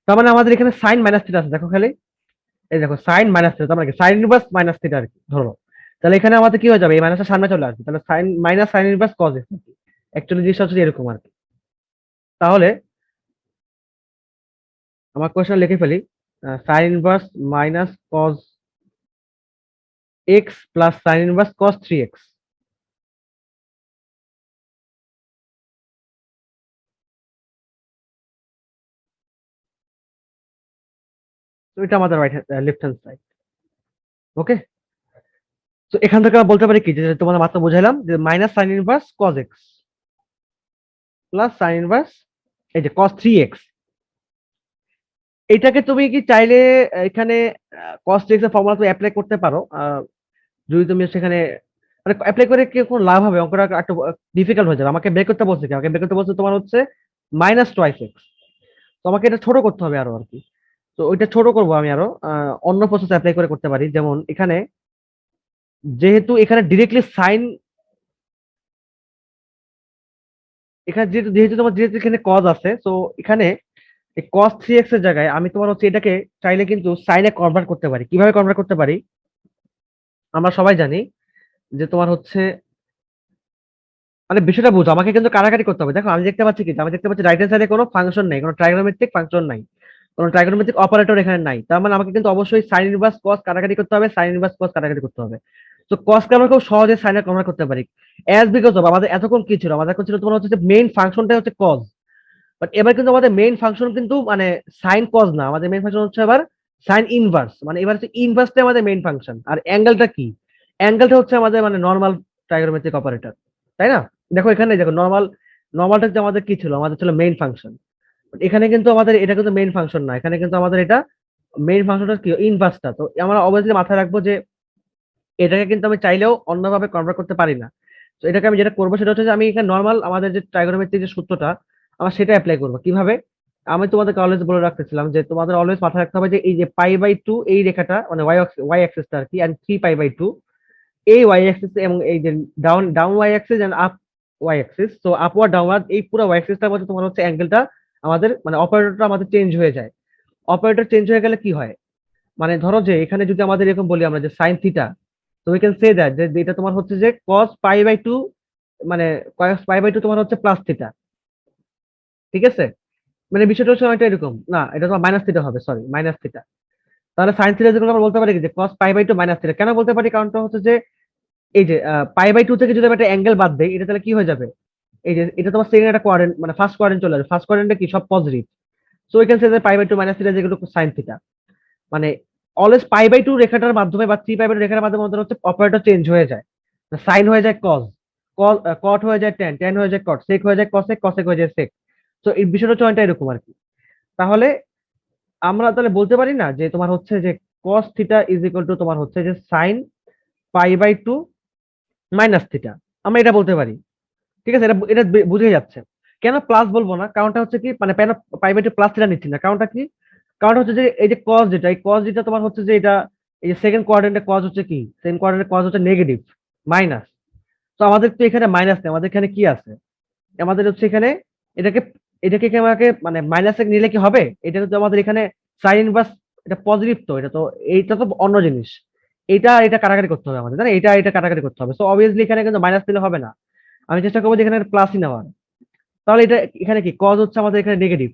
তার মানে আমাদের এখানে সাইন মাইনাস থিটা আছে, দেখো খালি, এই দেখো সাইন মাইনাস থিটা, তার মানে সাইন ইনভার্স মাইনাস থিটা আর কি ধরো। তাহলে এখানে আমাদের কি হয়ে যাবে, এই মাইনাসটা সামনে চলে আসবে, তাহলে sine minus sine inverse cos x. Actually জিনিসটা হচ্ছে এরকম আর কি। তাহলে আমার কোয়েশ্চেন লিখে ফেলি, sign inverse minus cos x plus sine inverse cause 3x। তো এটা আমাদের রাইট লেফট হ্যান্ড সাইড। ওকে, তো এখান থেকে আমরা বলতে পারি কি, যে তোমার মাত্র বুঝাইলাম যে minus sine inverse cos x plus sine inverse এই যে কজ 3x। এটাকে তুমি কি চাইলে এখানে কজ 3x এর ফর্মুলা তুমি অ্যাপ্লাই করতে পারো, যদি তুমি সেখানে মানে অ্যাপ্লাই করে কি কোনো লাভ হবে, অঙ্কটা একটু ডিফিকাল্ট হয়ে যাবে। আমাকে বের করতে বলছে কি, আমাকে বের করতে বলছে তোমার হচ্ছে -2x। তো আমাকে এটা ছোট করতে হবে আরো আর কি। তো ওইটা ছোট করবো আমি আরো, অন্য প্রসেস অ্যাপ্লাই করে করতে পারি। যেমন এখানে যেহেতু এখানে ডিরেক্টলি সাইন, এখানে যেহেতু যেহেতু তোমার যেহেতু এখানে কজ আছে, তো এখানে এই cos 3x এর জায়গায় আমি তোমার হচ্ছে এটাকে চাইলে কিন্তু সাইনে কনভার্ট করতে পারি। কিভাবে কনভার্ট করতে পারি, আমরা সবাই জানি যে তোমার হচ্ছে, মানে বিষয়টা বুঝো, আমাকে কিন্তু কাটাকাটি করতে হবে। দেখো আমি দেখতে পাচ্ছি কি, আমি দেখতে পাচ্ছি রাইট হ্যান্ড সাইডে কোনো ফাংশন নেই, কোনো ট্রাইগোনোমেট্রিক ফাংশন নাই, কোনো ট্রাইগোনোমেট্রিক অপারেটর এখানে নাই। তার মানে আমাকে কিন্তু অবশ্যই সাইন ইনভার্স কস কাটাকাটি করতে হবে, সাইন ইনভার্স কস কাটাকাটি করতে হবে। তো কসকে আমরা খুব সহজে সাইনে কনভার্ট করতে পারি, অ্যাজ বিকজ অফ আমাদের এতক্ষণ কি ছিল, আমাদের এখন ছিল তোমার হচ্ছে মেইন ফাংশনটা হচ্ছে কজ। বাট এবার কিন্তু আমাদের মেইন ফাংশন কিন্তু মানে সাইন কজ না, আমাদের মেইন ফাংশন হচ্ছে এবার সাইন ইনভার্স, মানে এবার হচ্ছে ইনভার্সটা আমাদের মেইন ফাংশন। আর অ্যাঙ্গেলটা কি? অ্যাঙ্গেলটা হচ্ছে আমাদের মানে নর্মাল ট্রাইগোনোমেট্রিক অপারেটর, তাই না? দেখো এখানে দেখো নর্মালটা যে আমাদের কি ছিল, আমাদের ছিল মেইন ফাংশন। এখানে কিন্তু আমাদের এটা কিন্তু মেইন ফাংশন না, এখানে কিন্তু আমাদের এটা মেইন ফাংশনটা কি, ইনভার্সটা। তো আমরা অবভিয়াসলি মাথায় রাখবো যে এটাকে কিন্তু আমি চাইলেও অন্যভাবে কনভার্ট করতে পারি না। তো এটাকে আমি যেটা করবো সেটা হচ্ছে যে আমি এখানে নর্মাল আমাদের যে ট্রাইগোনোমেট্রিক যে সূত্রটা, আমার সেটা অ্যাপ্লাই করবো কিভাবে। আমি তোমাদেরকে অলওয়েজ বলে রাখতেছিলাম যে তোমাদের অলওয়েজ মাথায় রাখতে হবে যে এই যে পাই/2 এই রেখাটা মানে ওয়াই অ্যাক্সিসটা আর কি, এন্ড 3π/2 এই ওয়াই অ্যাক্সিস, এবং এই যে down down y axis and up y axis, তো আপওয়ার্ড ডাউনওয়ার্ড এই পুরো ওয়াই অ্যাক্সিসটার মধ্যে তোমার হচ্ছে অ্যাঙ্গেলটা আমাদের মানে অপারেটরটা আমাদের চেঞ্জ হয়ে যায়। অপারেটর চেঞ্জ হয়ে গেলে কি হয়, মানে ধরো যে এখানে যদি আমাদের এরকম বলি আমরা যে সাইন থিটা, তো উই ক্যান সে দ্যাট যে এটা তোমার হচ্ছে যে কস পাই/2, মানে কস পাই/2 তোমার হচ্ছে প্লাস থিটা, ঠিক আছে? মানে বিষয়টা হচ্ছে অনেকটা এরকম না, এটা তোমার মাইনাস থিটা হবে, সরি মাইনাস থিটা। তাহলে সাইন থিটা যেরকম আমরা বলতে পারি কি যে কস পাই/2 মাইনাস থিটা, কেন বলতে পারি কারণটা হচ্ছে যে এই যে পাই/2 থেকে যদি আমি একটা অ্যাঙ্গেল বাদ দেই, এটা তাহলে কি হয়ে যাবে, এই যে এটা তোমার সেকেন্ড একটা কোয়াড্রেন্ট মানে ফার্স্ট কোয়াড্রেন্ট চলে আসবে, ফার্স্ট কোয়াড্রেন্টে কি সব পজিটিভ। সো উই ক্যান সে যে পাই/2 মাইনাস থিটা যেগুলো সাইন থিটা, মানে অলওয়েজ পাই/2 রেখাটার মাধ্যমে বা 3π/2 রেখার মাধ্যমে আমাদের হচ্ছে অপারেটর চেঞ্জ হয়ে যায়। সাইন হয়ে যায় কজ, কট হয়ে যায় ট্যান, ট্যান হয়ে যায় কট, সেক হয়ে যায় কসেক, কসেক হয়ে যায় সেক। তো এই বিষয়টা হচ্ছে অনেকটা এরকম আর কি। তাহলে আমরা তাহলে বলতে পারি না যে তোমার হচ্ছে যে cos theta is equal two তোমার হচ্ছে যে সাইন পাই/2 মাইনাস থিটা, আমরা এটা বলতে পারি। ঠিক আছে, এটা এটা বুঝে যাচ্ছে। কেন প্লাস বলবো না, কারণটা হচ্ছে কি মানে পাই/2 প্লাস থিটা নিচ্ছি না, কারণটা কি, কারণটা হচ্ছে যে এই যে কজ যেটা, এই কজ যেটা তোমার হচ্ছে যে এটা এই যে সেকেন্ড কোয়াড্রেন্টে কজ হচ্ছে কি, সেকেন্ড কোয়াড্রেন্টে কজ হচ্ছে নেগেটিভ, মাইনাস। তো আমাদের তো এখানে মাইনাস নেই, আমাদের এখানে কি আছে, আমাদের হচ্ছে এখানে এটাকে এটাকে কি আমাকে মানে মাইনাসে নিলে কি হবে, এটা কিন্তু আমাদের এখানে সাইন ইনভার্স, এটা পজিটিভ, তো এটা তো এইটা তো অন্য জিনিস। এটা কাটাকাটি করতে হবে আমাদের, তাই না? এটা কাটাকাটি করতে হবে, সো অবভিয়াসলি এখানে কিন্তু মাইনাস দিলে হবে না, আমি চেষ্টা করবো যে এখানে প্লাসই নেওয়ার। তাহলে এটা এখানে কি কজ হচ্ছে আমাদের এখানে নেগেটিভ,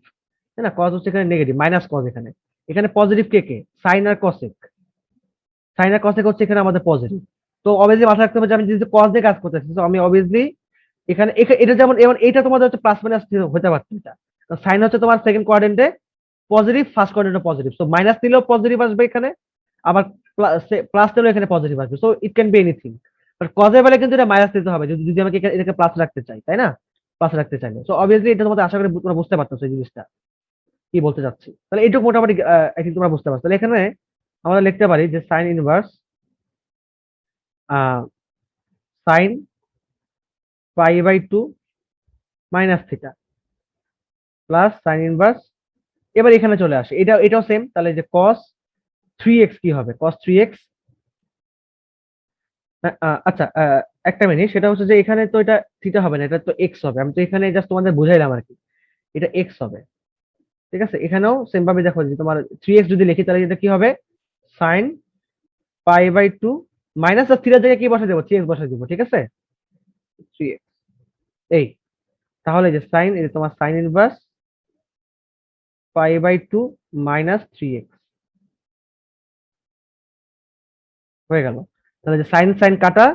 তাই না? কজ হচ্ছে এখানে নেগেটিভ, মাইনাস কজ এখানে, এখানে পজিটিভ কে কে, সাইন আর কসেক, সাইন আর কসেক হচ্ছে এখানে আমাদের পজিটিভ। তো অবভিয়াসলি মাথায় রাখতে হবে যে আমি যেহেতু কজ দিয়ে কাজ করতেছি, তো আমি অবভিয়াসলি এখানে এটা যেমন এবং এটা তোমাদের হচ্ছে প্লাস মাইনাস হতে পারছে, এটা সাইন হচ্ছে তোমার সেকেন্ড কোয়াড্রেন্টে পজিটিভ, ফার্স্ট কোয়াড্রেন্টে পজিটিভ, সো মাইনাস দিলেও পজিটিভ আসবে এখানে, আবার প্লাস দিলেও এখানে পজিটিভ আসবে, so it can be anything. But কজের বেলা কিন্তু এটা মাইনাস দিতে হবে যদি যদি আমাকে এটাকে প্লাস রাখতে চাই, তাই না? প্লাস রাখতে চাইলে, সো অবভিয়াসলি এটা তোমাদের আশা করি তোমরা বুঝতে পারতেছো এই জিনিসটা কি বলতে চাচ্ছি। তাহলে এইটুকু মোটামুটি আই থিঙ্ক তোমরা বুঝতে পারছো। তাহলে এখানে আমরা লিখতে পারি যে sine inverse sine pi minus theta plus sine inverse, এবার এখানে চলে আসে এটাও সেম, তাহলে যে cos 3x কি হবে, cos 3x। আচ্ছা, একটা মিনিট, সেটা হচ্ছে যে এখানে তো এটা থিটা হবে না, এটা তো এক্স হবে, আমি তো এখানে জাস্ট তোমাদের বুঝাইলাম আর কি, এটা এক্স হবে। ঠিক আছে, এখানেও সেম ভাবে দেখো যে তোমার 3x যদি লিখি তাহলে এটা কি হবে, সাইন পাই/2 মাইনাস আর থিটার জায়গায় কি বসে দেবো, 3x বসে দেবো, ঠিক আছে, 3x এই। তাহলে যে সাইন এই যে তোমার সাইন ইনভার্স পাই/2 মাইনাস 3x হয়ে গেল। তাহলে যে সাইন সাইন কাটা,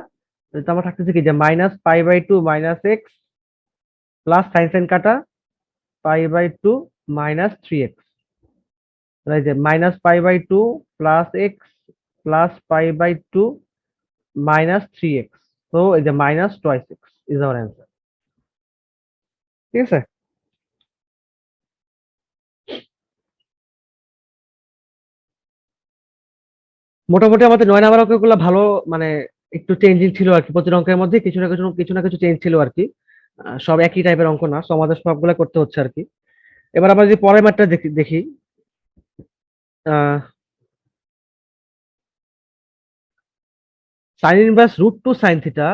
তাহলে তো আমার থাকতেছে কি যে minus pi minus x plus sine sine কাটা পাই/2 মাইনাস 3x, তাহলে এই যে minus pi plus x plus pi minus 3x, তো এই যে minus twice x is our answer. ঠিক আছে, মোটামুটি আমাদের 9 নাম্বার অঙ্কগুলো ভালো, মানে একটু চেঞ্জিং ছিল আর কি, প্রতিটা অঙ্কের মধ্যে কিছু না কিছু চেঞ্জ ছিল আর কি। সব একই টাইপের অঙ্ক না, সো আমাদের সবগুলা করতে হচ্ছে আর কি। এবার আমরা যদি পরের ম্যাথটা দেখি দেখি sine inverse root two sine theta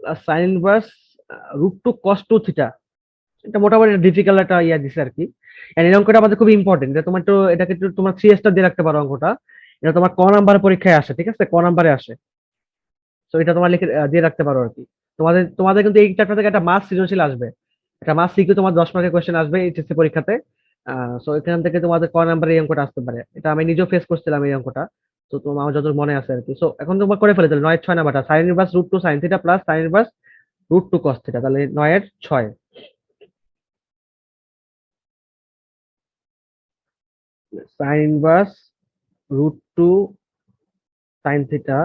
plus sine inverse root two cos two theta, এটা মোটামুটি ডিফিকাল্ট একটা ইয়া দিছে আর কি। এই অঙ্কটা আমাদের খুব ইম্পর্টেন্ট, এটা তোমার একটু এটাকে একটু তোমার 3 স্টার দিয়ে রাখতে পারো অঙ্কটা। এটা তোমার ক নাম্বার পরীক্ষায় আসে, ঠিক আছে, ক নাম্বারে আসে, তো এটা তোমার লিখে দিয়ে রাখতে পারো আর কি। তোমাদের তোমাদের কিন্তু এই চ্যাপ্টার থেকে একটা মাস সৃজনশীল আসবে, একটা মাস সিকিউ তোমার 10 মার্কের কোয়েশ্চেন আসবে এইচএসসি পরীক্ষাতে। সো এখান থেকে তোমাদের ক নাম্বারে এই অঙ্কটা আসতে পারে, এটা আমি নিজেও ফেস করছিলাম এই অঙ্কটা, তো তোমার আমার যতদূর মনে আছে আর কি। সো এখন তোমার করে ফেলে তাহলে 9-6 নাম্বারটা sine inverse root two sine theta plus sine inverse root two cos theta, তাহলে 9-6। Sine inverse √2 sine theta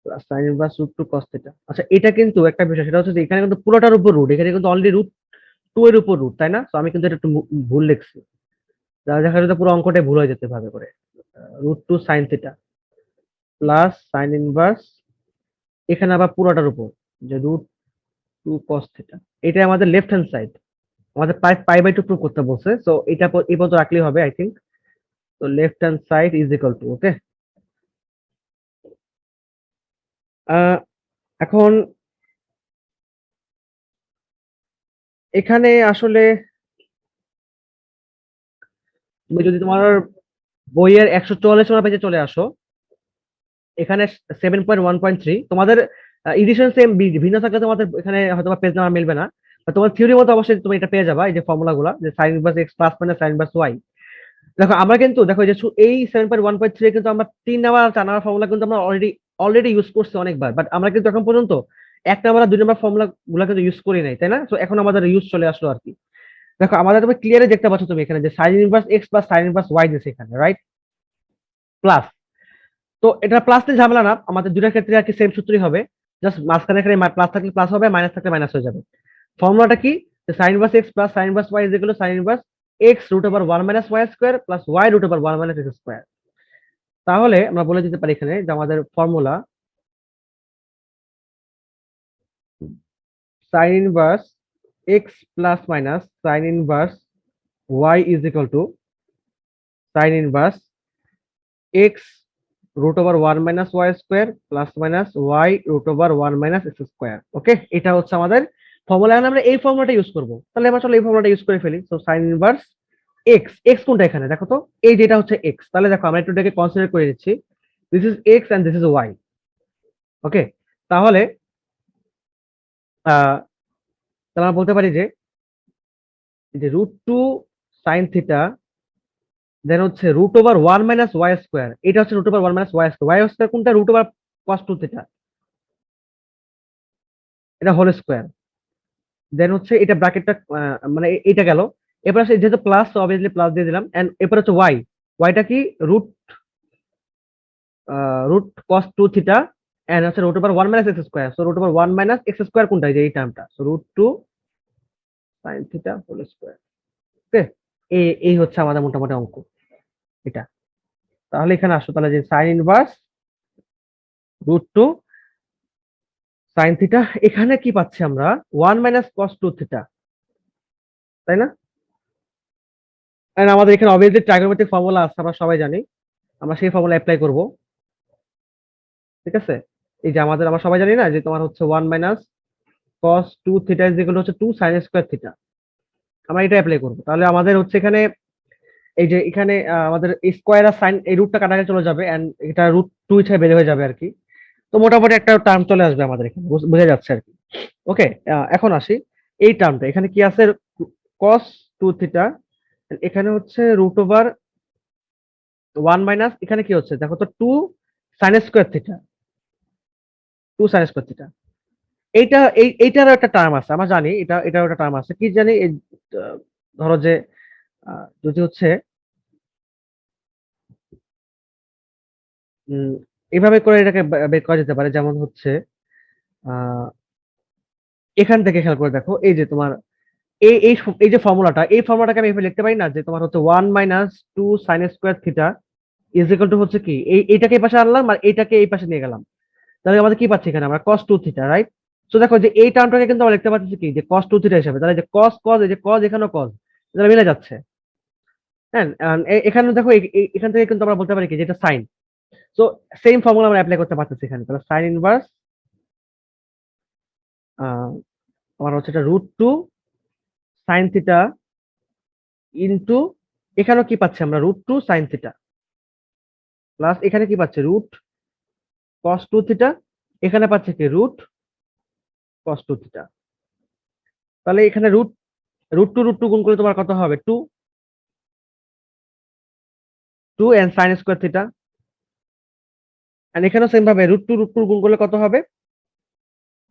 plus sine inverse √2 cos theta. আচ্ছা, এটা কিন্তু একটা বিষয়, সেটা হচ্ছে যে এখানে কিন্তু পুরোটার উপর রুট, এখানে কিন্তু অলরেডি √2 এর উপর রুট, তাই না? তো আমি কিন্তু এটা একটু ভুল লিখছি, যা দেখা যাচ্ছে পুরো অঙ্কটাই ভুল হয়ে যেতে ভাবে করে। √2 sine theta plus sine inverse, এখানে আবার পুরোটার উপর যে √2 কস থিটা। এটা আমাদের লেফট হ্যান্ড সাইড, আমাদের পাই বাই 2 প্রুভ করতে বলছে, সো এটা এই পর্যন্ত রাখলেই হবে আই থিঙ্ক। তো left hand side is equal to, okay. এখন এখানে আসলে তুমি যদি তোমার বইয়ের 144 পেজে চলে আসো, এখানে 7.1.3 তোমাদের এডিশন সেম, ভিন্ন থাকলে তোমাদের এখানে হয়তো পেজ নাম্বার মিলবে না, তোমার থিওরি মতো অবশ্যই তুমি এটা পেয়ে যাবা, এই যে ফর্মুলা গুলা, যে sine inverse x plus minus sine inverse y. দেখো আমরা কিন্তু দেখো এই যে এই 7.1.3 কিন্তু আমরা 3 নাম্বার 4 নাম্বার ফর্মুলা কিন্তু আমরা অলরেডি অলরেডি ইউজ করছি অনেকবার, বাট আমরা কিন্তু এখন পর্যন্ত 1 নাম্বার আর 2 নাম্বার ফর্মুলা গুলা কিন্তু ইউজ করি নাই, তাই না? তো এখন আমাদের ইউজ চলে আসলো আর কি। দেখো আমাদের তুমি ক্লিয়ারলি দেখতে পাচ্ছ তুমি এখানে যে sine inverse x plus sine inverse y দিয়েছে এখানে, রাইট? প্লাস, তো এটা প্লাস নিয়ে ঝামেলা না, আমাদের দুটার ক্ষেত্রে আর কি সেম সূত্রই হবে। জাস্ট মাঝখানে এখানে প্লাস থাকলে প্লাস হবে, মাইনাস থাকলে মাইনাস হয়ে যাবে। ফর্মুলাটা কি? Sine inverse x plus sine inverse y is equal to sine inverse x √1 minus y square plus y √1 minus x square. তাহলে আমরা বলে দিতে পারি এখানে যে আমাদের formula sine inverse x plus minus sine inverse y is equal to sine inverse x √1 minus y square plus minus y √1 minus x square. Okay, এটা হচ্ছে আমাদের ফর্মুলা। আমরা এই ফর্মুলাটা ইউজ করবো, তাহলে আমরা চলো এই ফর্মুলাটা ইউজ করে ফেলি। তো সাইন ইনভার্স এক্স, এক্স কোনটা এখানে দেখো তো, এই যেটা হচ্ছে এক্স, তাহলে দেখো আমরা একটু এটাকে কনসিডার করে দিচ্ছি, this is x and this is y. Okay, তাহলে আহ তাহলে আমরা বলতে পারি যে √2 সাইন থিটা দেন হচ্ছে √1 মাইনাস ওয়াই স্কোয়ার, এটা হচ্ছে √1 minus y square, y square কোনটা? √cos2 থিটা, এটা হোল স্কোয়ার। দেন হচ্ছে এটা ব্র্যাকেটটা মানে এটা গেল। এরপর আসে যেহেতু প্লাস, অবভিয়াসলি প্লাস দিয়ে দিলাম, এন্ড এরপর হচ্ছে ওয়াই, ওয়াইটা কি রুট √cos2 থিটা এন্ড হচ্ছে √1 minus x square, so √1 minus x square কোনটা? এই যে এই টার্মটা, so √2 sine theta whole square. Okay, এই হচ্ছে আমাদের মোটামুটি অঙ্ক এটা। তাহলে এখানে আসো, তাহলে যে সাইন ইনভার্স √2 সাইন থিটা, এখানে কি পাচ্ছি আমরা? 1 মাইনাস cos2 থিটা, তাই না? And আমাদের এখানে অবভিয়াসলি ট্রাইগোনোমেট্রিক ফর্মুলা আছে, আমরা সবাই জানি, আমরা সেই ফর্মুলা অ্যাপ্লাই করব। ঠিক আছে, এই যে আমরা সবাই জানি না যে তোমার হচ্ছে 1 minus cos2 theta is equal হচ্ছে 2 সাইন স্কয়ার থিটা, আমরা এটা অ্যাপ্লাই করব। তাহলে আমাদের হচ্ছে এখানে এই যে এখানে আমাদের স্কয়ার আর সাইন এই রুটটা কাটাকাটি চলে যাবে, এন্ড এটা √2 হিসেবে বের হয়ে যাবে আর কি। তো মোটামুটি একটা টার্ম চলে আসবে আমাদের এখানে, বোঝা যাচ্ছে আর কি। ওকে, এখন আসি এই টার্মটা, এখানে কি আছে? cos2 থিটা, এখানে হচ্ছে √1 মাইনাস, এখানে কি হচ্ছে দেখো তো, 2 sine square theta, 2 sine square theta. এইটারও একটা টার্ম আছে, আমরা জানি এটারও একটা টার্ম আছে, কি জানি ধরো যে যদি হচ্ছে উম, এইভাবে করে এটাকে বের করা যেতে পারে, যেমন হচ্ছে আহ এখান থেকে খেয়াল করে দেখো, এই যে তোমার এই যে ফর্মুলাটা, এই ফর্মুলাটাকে আমি এভাবে লিখতে পারি না, যে তোমার হচ্ছে 1 minus 2 sine square theta is equal to হচ্ছে কি, এইটাকে এই পাশে আনলাম আর এইটাকে এই পাশে নিয়ে গেলাম, তাহলে আমাদের কি পাচ্ছি এখানে? আমরা cos2 থিটা, রাইট? তো দেখো যে এই টার্মটাকে কিন্তু আমরা লিখতে পাচ্ছি কি, যে cos2 থিটা হিসেবে, তাহলে যে cos cos, এই যে cos এখানেও cos, এটা মিলে যাচ্ছে। হ্যাঁ, এখানে দেখো এখান থেকে কিন্তু আমরা বলতে পারি কি, যেটা সাইন। সো সেম ফর্মুলা আমরা অ্যাপ্লাই করতে পারতেছি এখানে, তাহলে সাইন ইনভার্স আমার হচ্ছে এটা √2 সাইন থিটা ইনটু, এখানেও কি পাচ্ছি আমরা? √2 সাইন থিটা প্লাস এখানে কি পাচ্ছি? √cos2 থিটা, এখানে পাচ্ছে কি √cos2 থিটা। তাহলে এখানে √2 গুণ করলে তোমার কত হবে? 2 2 and sine square theta, and এখানেও সেম ভাবে √2 গুণ করলে কত হবে?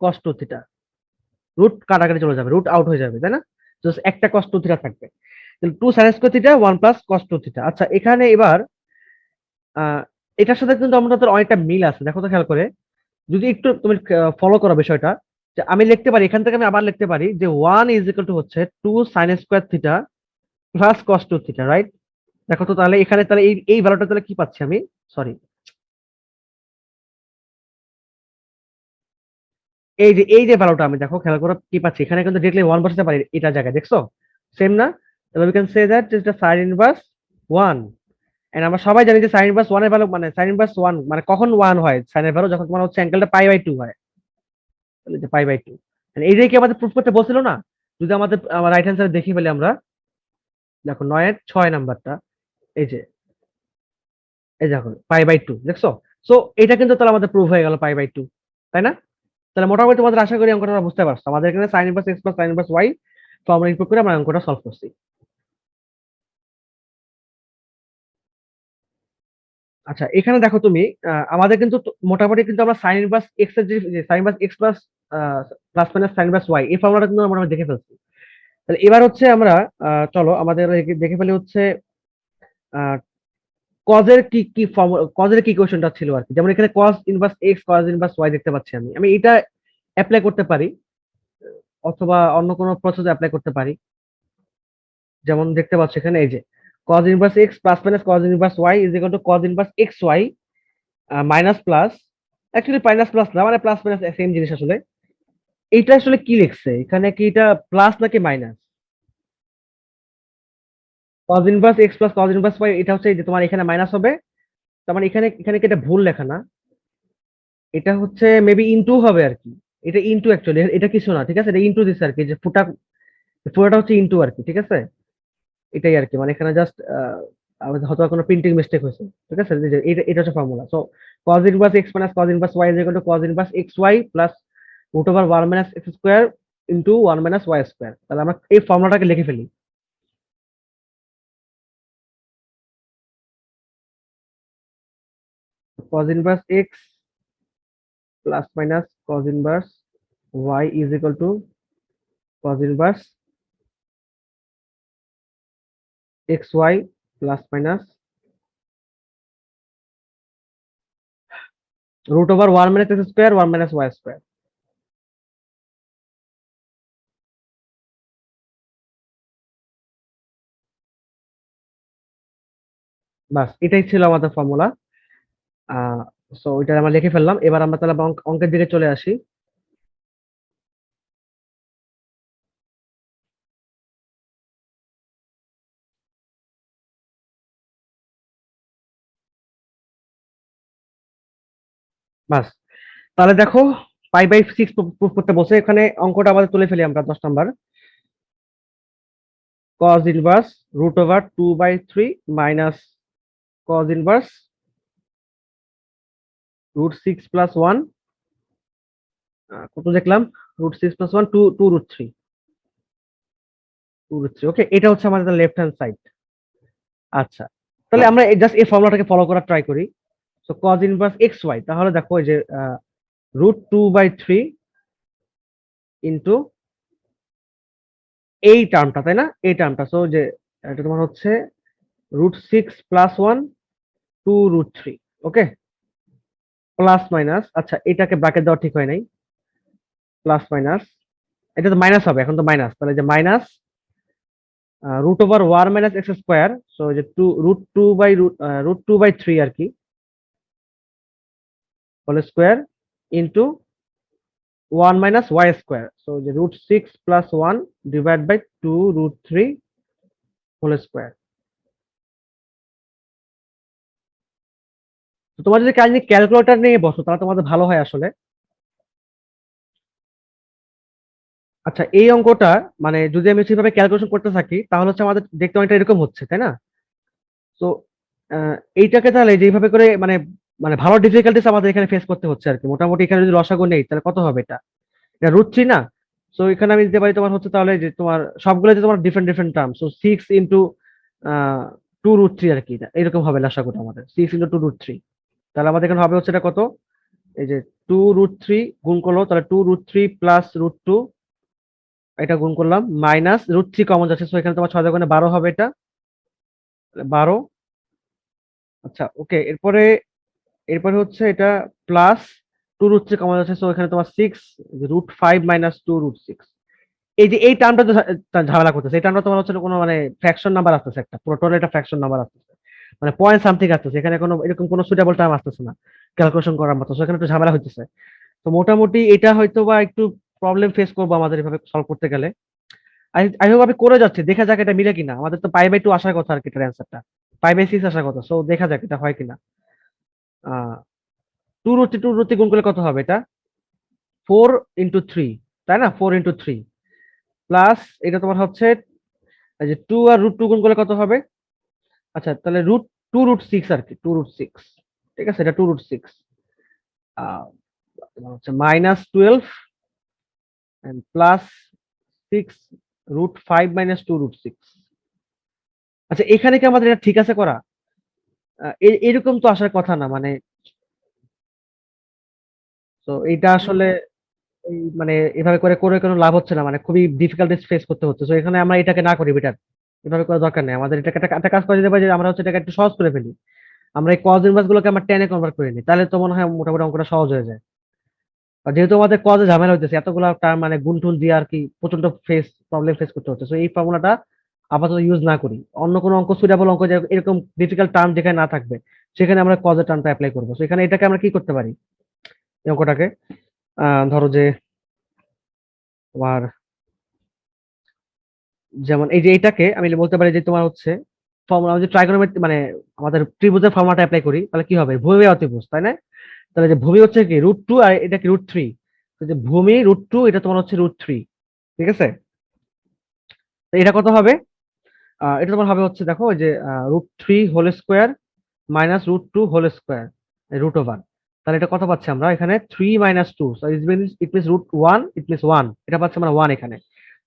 cos2 theta. রুট কাটাকাটি চলে যাবে, রুট আউট হয়ে যাবে, তাই না? জাস্ট একটা cos2 থিটা থাকবে। Two sine square theta 1 plus cos two theta. আচ্ছা এখানে এবার আহ এটার সাথে কিন্তু আমাদের অনেকটা মিল আছে, দেখো তো খেয়াল করে। যদি একটু তুমি ফলো করো বিষয়টা, যে আমি লিখতে পারি এখান থেকে, আমি আবার লিখতে পারি যে 1 হচ্ছে 2 sin² theta plus cos two theta, right? দেখো তো তাহলে এখানে তাহলে এই ভ্যালুটা তাহলে কি পাচ্ছি আমি, সরি, এই যে ভ্যালুটা আমি দেখো খেয়াল করো কি পাচ্ছি, এখানে কিন্তু ডিরেক্টলি 1 বসাতে পারি এটা জায়গায়, দেখছো? সেম না? তাহলে we can say that is the sine inverse 1। And আমরা সবাই জানি যে সাইন ইনভার্স 1 এর ভ্যালু মানে সাইন ইনভার্স 1 মানে কখন 1 হয় সাইনের ভ্যালু, যখন তোমার হচ্ছে অ্যাঙ্গেলটা π/2 হয়। তাহলে যে π/2, এইটাই কি আমাদের প্রুফ করতে বলছিল না? যদি আমাদের রাইট হ্যান্ড সাইডে দেখি ফেলি আমরা, দেখো 9 এর 6 নাম্বারটা, এই যে, এই দেখো π/2, দেখছো? সো এটা কিন্তু তাহলে আমাদের প্রুফ হয়ে গেল π/2, তাই না? তাহলে মোটামুটি তোমাদের আশা করি অঙ্কটা তোমরা বুঝতে পারছো। আমাদের এখানে sine inverse x plus sine inverse y formula input করে আমরা অঙ্কটা সলভ করছি। আচ্ছা এখানে দেখো তুমি, আমাদের কিন্তু মোটামুটি কিন্তু আমরা সাইন ইনভার্স এক্স এর যে sine inverse x plus plus minus sine inverse y এই ফর্মুলাটা কিন্তু আমরা মোটামুটি দেখে ফেলছি। তাহলে এবার হচ্ছে আমরা চলো আমাদের দেখে ফেলি হচ্ছে কজের কি কি ফর্ম, কজের কি কোশ্চেনটা ছিল আর কি। যেমন এখানে cos inverse x cos inverse y দেখতে পাচ্ছি, আমি আমি এটা অ্যাপ্লাই করতে পারি, অথবা অন্য কোনো প্রসেস অ্যাপ্লাই করতে পারি। যেমন দেখতে পাচ্ছ এখানে এই যে cos inverse x plus minus cos inverse y is equal to cos inverse x y minus plus, actually minus plus না, মানে প্লাস মাইনাস সেম জিনিস আসলে। এইটা আসলে কি লিখছে এখানে, কি এটা প্লাস নাকি minus? cos inverse x plus cos inverse y এটা হচ্ছে এই যে তোমার এখানে মাইনাস হবে, তার মানে এখানে এখানে কি এটা ভুল লেখা না? এটা হচ্ছে মেবি ইনটু হবে আর কি। এটা ইনটু অ্যাকচুয়ালি, এটা কিছু না, ঠিক আছে? এটা ইনটু দিচ্ছে আর কি, যে ফুটাটা হচ্ছে ইনটু আর কি, ঠিক আছে? এটাই আর কি, মানে এখানে জাস্ট আমাদের হয়তো কোনো প্রিন্টিং মিস্টেক হয়েছে, ঠিক আছে? এই যে এটা এটা হচ্ছে formula. So cos inverse x minus cos inverse y is equal to cos inverse xy plus root over 1 minus x square into 1 minus y square. তাহলে আমরা এই ফর্মুলাটাকে লিখে ফেলি। cos inverse x plus minus cos inverse y is equal to cos inverse xy plus minus root over 1 minus x square 1 minus y square. বাস এটাই ছিল আমাদের ফর্মুলা। আহ সো এটা আমরা লিখে ফেললাম। এবার আমরা তাহলে অঙ্কের দিকে চলে আসি। বাস তাহলে দেখো π/6 প্রুফ করতে বসে, এখানে অঙ্কটা আমাদের তুলে ফেলি আমরা 10 number. cos inverse root over 2/3 minus cos inverse √6 plus 1, কত দেখলাম, √6 প্লাস 1 টু √3, ওকে। এটা হচ্ছে আমাদের লেফট হ্যান্ড সাইড। আচ্ছা তাহলে আমরা জাস্ট এই ফর্মুলাটাকে ফলো করার ট্রাই করি। So cos inverse x y, তাহলে দেখো এই যে √2/3 ইন্টু এই টার্মটা, তাই না? এই টার্মটা, সো যে এটা তোমার হচ্ছে √6 প্লাস 1 2 √3, ওকে। প্লাস মাইনাস, আচ্ছা এটাকে ব্র্যাকেট দেওয়া ঠিক হয় নাই, প্লাস মাইনাস, এটা তো মাইনাস হবে এখন, তো মাইনাস, তাহলে যে minus root over 1 minus x square, so যে √2/3 আর কি, whole square into 1 minus y square, so যে √6 plus 1 divide by 2 √3 whole square. তো তোমার যদি কাজ ক্যালকুলেটর নিয়ে বসো তাহলে তোমাদের ভালো হয় আসলে। আচ্ছা এই অঙ্কটা মানে যদি আমি সেভাবে ক্যালকুলেশন করতে থাকি তাহলে হচ্ছে আমাদের দেখতে অনেকটা এরকম হচ্ছে, তাই না? তো এইটাকে তাহলে যেভাবে করে মানে মানে ভালো ডিফিকাল্টিস আমাদের এখানে ফেস করতে হচ্ছে আর কি। মোটামুটি এখানে যদি রসাগু নেই তাহলে কত হবে এটা, এটা √3 না? সো এখানে আমি দিতে পারি তোমার হচ্ছে তাহলে যে তোমার সবগুলো যে তোমার different different term, so 6 into 2 √3 আর কি, এরকম হবে লসাগুটা আমাদের 6 ইন্টু 2 √3। তাহলে আমাদের এখানে হবে হচ্ছে এটা কত, এই যে 2 √3 গুণ করলো তাহলে 2 √3 প্লাস √2 এটা গুণ করলাম, মাইনাস √3 কমন যাচ্ছে, সো এখানে তোমার 6 দ্বারা গুণে 12 হবে, এটা 12। আচ্ছা ওকে, এরপরে এরপরে হচ্ছে এটা প্লাস 2√3 কমন যাচ্ছে, সো এখানে তোমার 6, √5 মাইনাস 2√6। এই যে এই টার্মটা ঝামেলা করতেছে, এই টার্মটা তোমার হচ্ছে কোনো মানে ফ্র্যাকশন নাম্বার আসতেছে, একটা পুরো টোটাল একটা ফ্র্যাকশন নাম্বার আসতেছে, মানে পয়েন্ট সামথিং আসতেছে, এখানে কোনো এরকম কোনো সুইটেবল টার্ম আসতেছে না ক্যালকুলেশন করার মতো, সেখানে একটু ঝামেলা হইতেছে। তো মোটামুটি এটা হয়তো বা একটু প্রবলেম ফেস করবো আমাদের এভাবে সলভ করতে গেলে। আই হোপ আমি করে যাচ্ছি, দেখা যাক এটা মিলে কিনা। আমাদের তো π/2 আসার কথা আর কি, এটার অ্যান্সারটা π/6 আসার কথা, সো দেখা যাক এটা হয় কিনা। আহ 2√3 গুণ করলে কত হবে এটা? 4 × 3, তাই না? 4 × 3 প্লাস এটা তোমার হচ্ছে এই যে 2 আর √2 গুণ করলে কত হবে? আচ্ছা তাহলে √2√6 আর কি, 2√6, ঠিক আছে, এটা 2√6 তোমার হচ্ছে -12 and প্লাস 6 √5 মাইনাস 2√6। আচ্ছা এখানে কি আমাদের এটা ঠিক আছে করা? এরকম তো আসার কথা না, মানে তো এটা আসলে এই মানে এভাবে করে করে কোনো লাভ হচ্ছে না, মানে খুবই ডিফিকাল্ট ফেস করতে হচ্ছে। তো এখানে আমরা এটাকে না করি বেটার, এভাবে করার দরকার নেই আমাদের। এটাকে একটা একটা কাজ করে দিতে পারি যে আমরা হচ্ছে এটাকে একটু সহজ করে ফেলি, আমরা এই কজ ইনভার্স গুলোকে আমরা টেনে কনভার্ট করে নিই, তাহলে তো মনে হয় মোটামুটি অঙ্কটা সহজ হয়ে যায়। আর যেহেতু আমাদের কজে ঝামেলা হইতেছে, এতগুলো টার্ম মানে গুণ টুন দিয়ে আর কি প্রচন্ড প্রবলেম ফেস করতে হচ্ছে, তো এই ফর্মুলাটা আপাতত ইউজ না করি, অন্য কোনো অঙ্ক, সুইটেবল অঙ্ক যে এরকম ডিফিকাল্ট টার্ম যেখানে না থাকবে সেখানে আমরা কজের টার্মটা অ্যাপ্লাই করবো। তো এখানে এটাকে আমরা কি করতে পারি, এই অঙ্কটাকে ধরো যে তোমার যেমন এই যে এটাকে আমি বলতে পারি যে তোমার হচ্ছে ফর্মুলা যে ট্রাইগোনোমেট্রি, মানে আমাদের ত্রিভুজের ফর্মুলাটা অ্যাপ্লাই করি, তাহলে কি হবে? ভূমি বা অতিভুজ, তাই না? তাহলে যে ভূমি হচ্ছে কি √2 আর এটা কি √3, তো যে ভূমি √2, এটা তোমার হচ্ছে √3, ঠিক আছে? তো এটা কত হবে? এটা তোমার হবে হচ্ছে দেখো ওই যে √3 whole square minus √2 whole square √ওভার। তাহলে এটা কত পাচ্ছি আমরা এখানে? 3 - 2, so it means √1, it means 1, এটা পাচ্ছি আমরা 1 এখানে।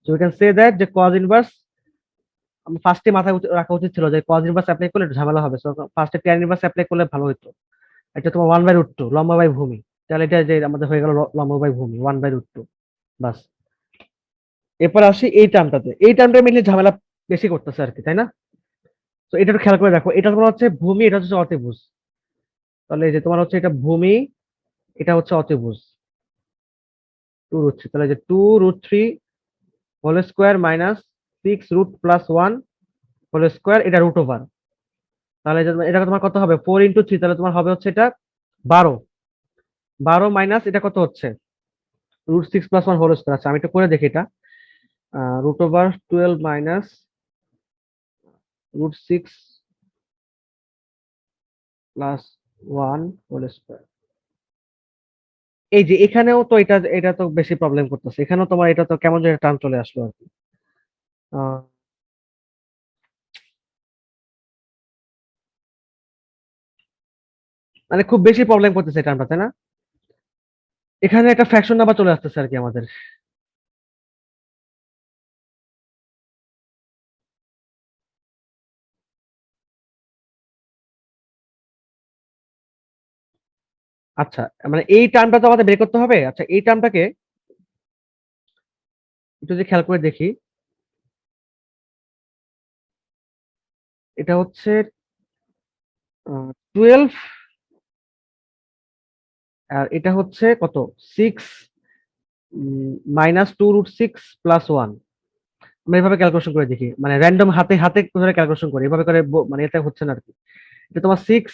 So we can say that যে cos ইনভার্স, আমি ফার্স্টে মাথায় রাখা উচিত ছিল যে cos ইনভার্স অ্যাপ্লাই করলে একটু ঝামেলা হবে, সো ফার্স্টে tan ইনভার্স অ্যাপ্লাই করলে ভালো হতো। এটা তোমার 1/√2 লম্বা বাই ভূমি, তাহলে এটা যে আমাদের হয়ে গেল লম্বা বাই ভূমি 1/√2, বাস। এরপর আসি এই টার্মটাতে, এই টার্মটা মিলে ঝামেলা বেশি করতেছে আর কি, তাই না? তো এটা একটু খেয়াল করে দেখো, এটা তোমার হচ্ছে ভূমি, এটা হচ্ছে অতিভুজ, তাহলে এই যে তোমার হচ্ছে এটা ভূমি, এটা হচ্ছে অতিভুজ 2√3, তাহলে যে 2√3 whole square minus 6 √+1 whole square, এটা √ওভার। তাহলে এটা তোমার কত হবে? 4 × 3, তাহলে তোমার হবে হচ্ছে এটা 12, 12 মাইনাস এটা কত হচ্ছে? √6+1 হোল স্কোয়ার। আচ্ছা আমি একটু করে দেখি এটা, √12 মাইনাস √6+1 হোল স্কোয়ার। এই যে এখানেও তো এটা এটা তো বেশি প্রবলেম করতেছে, এখানেও তোমার এটা তো কেমন যেন টার্ম চলে আসলো আর কি। আহ, মানে খুব বেশি প্রবলেম করতেছে এই টার্মটা, তাই না? এখানে একটা ফ্র্যাকশন নাম্বার চলে আসতেছে আর কি আমাদের। আচ্ছা মানে এই টার্মটা তো আমাদের বের করতে হবে। আচ্ছা এই টার্মটাকে একটু যদি খেয়াল করে দেখি, এটা হচ্ছে 12, আর এটা হচ্ছে কত? 6 -2√6+1। আমরা এভাবে ক্যালকুলেশন করে দেখি, মানে র্যান্ডম হাতে হাতে করে ক্যালকুলেশন করি, এভাবে করে মানে এটা হচ্ছে না আর কি। এটা তোমার 6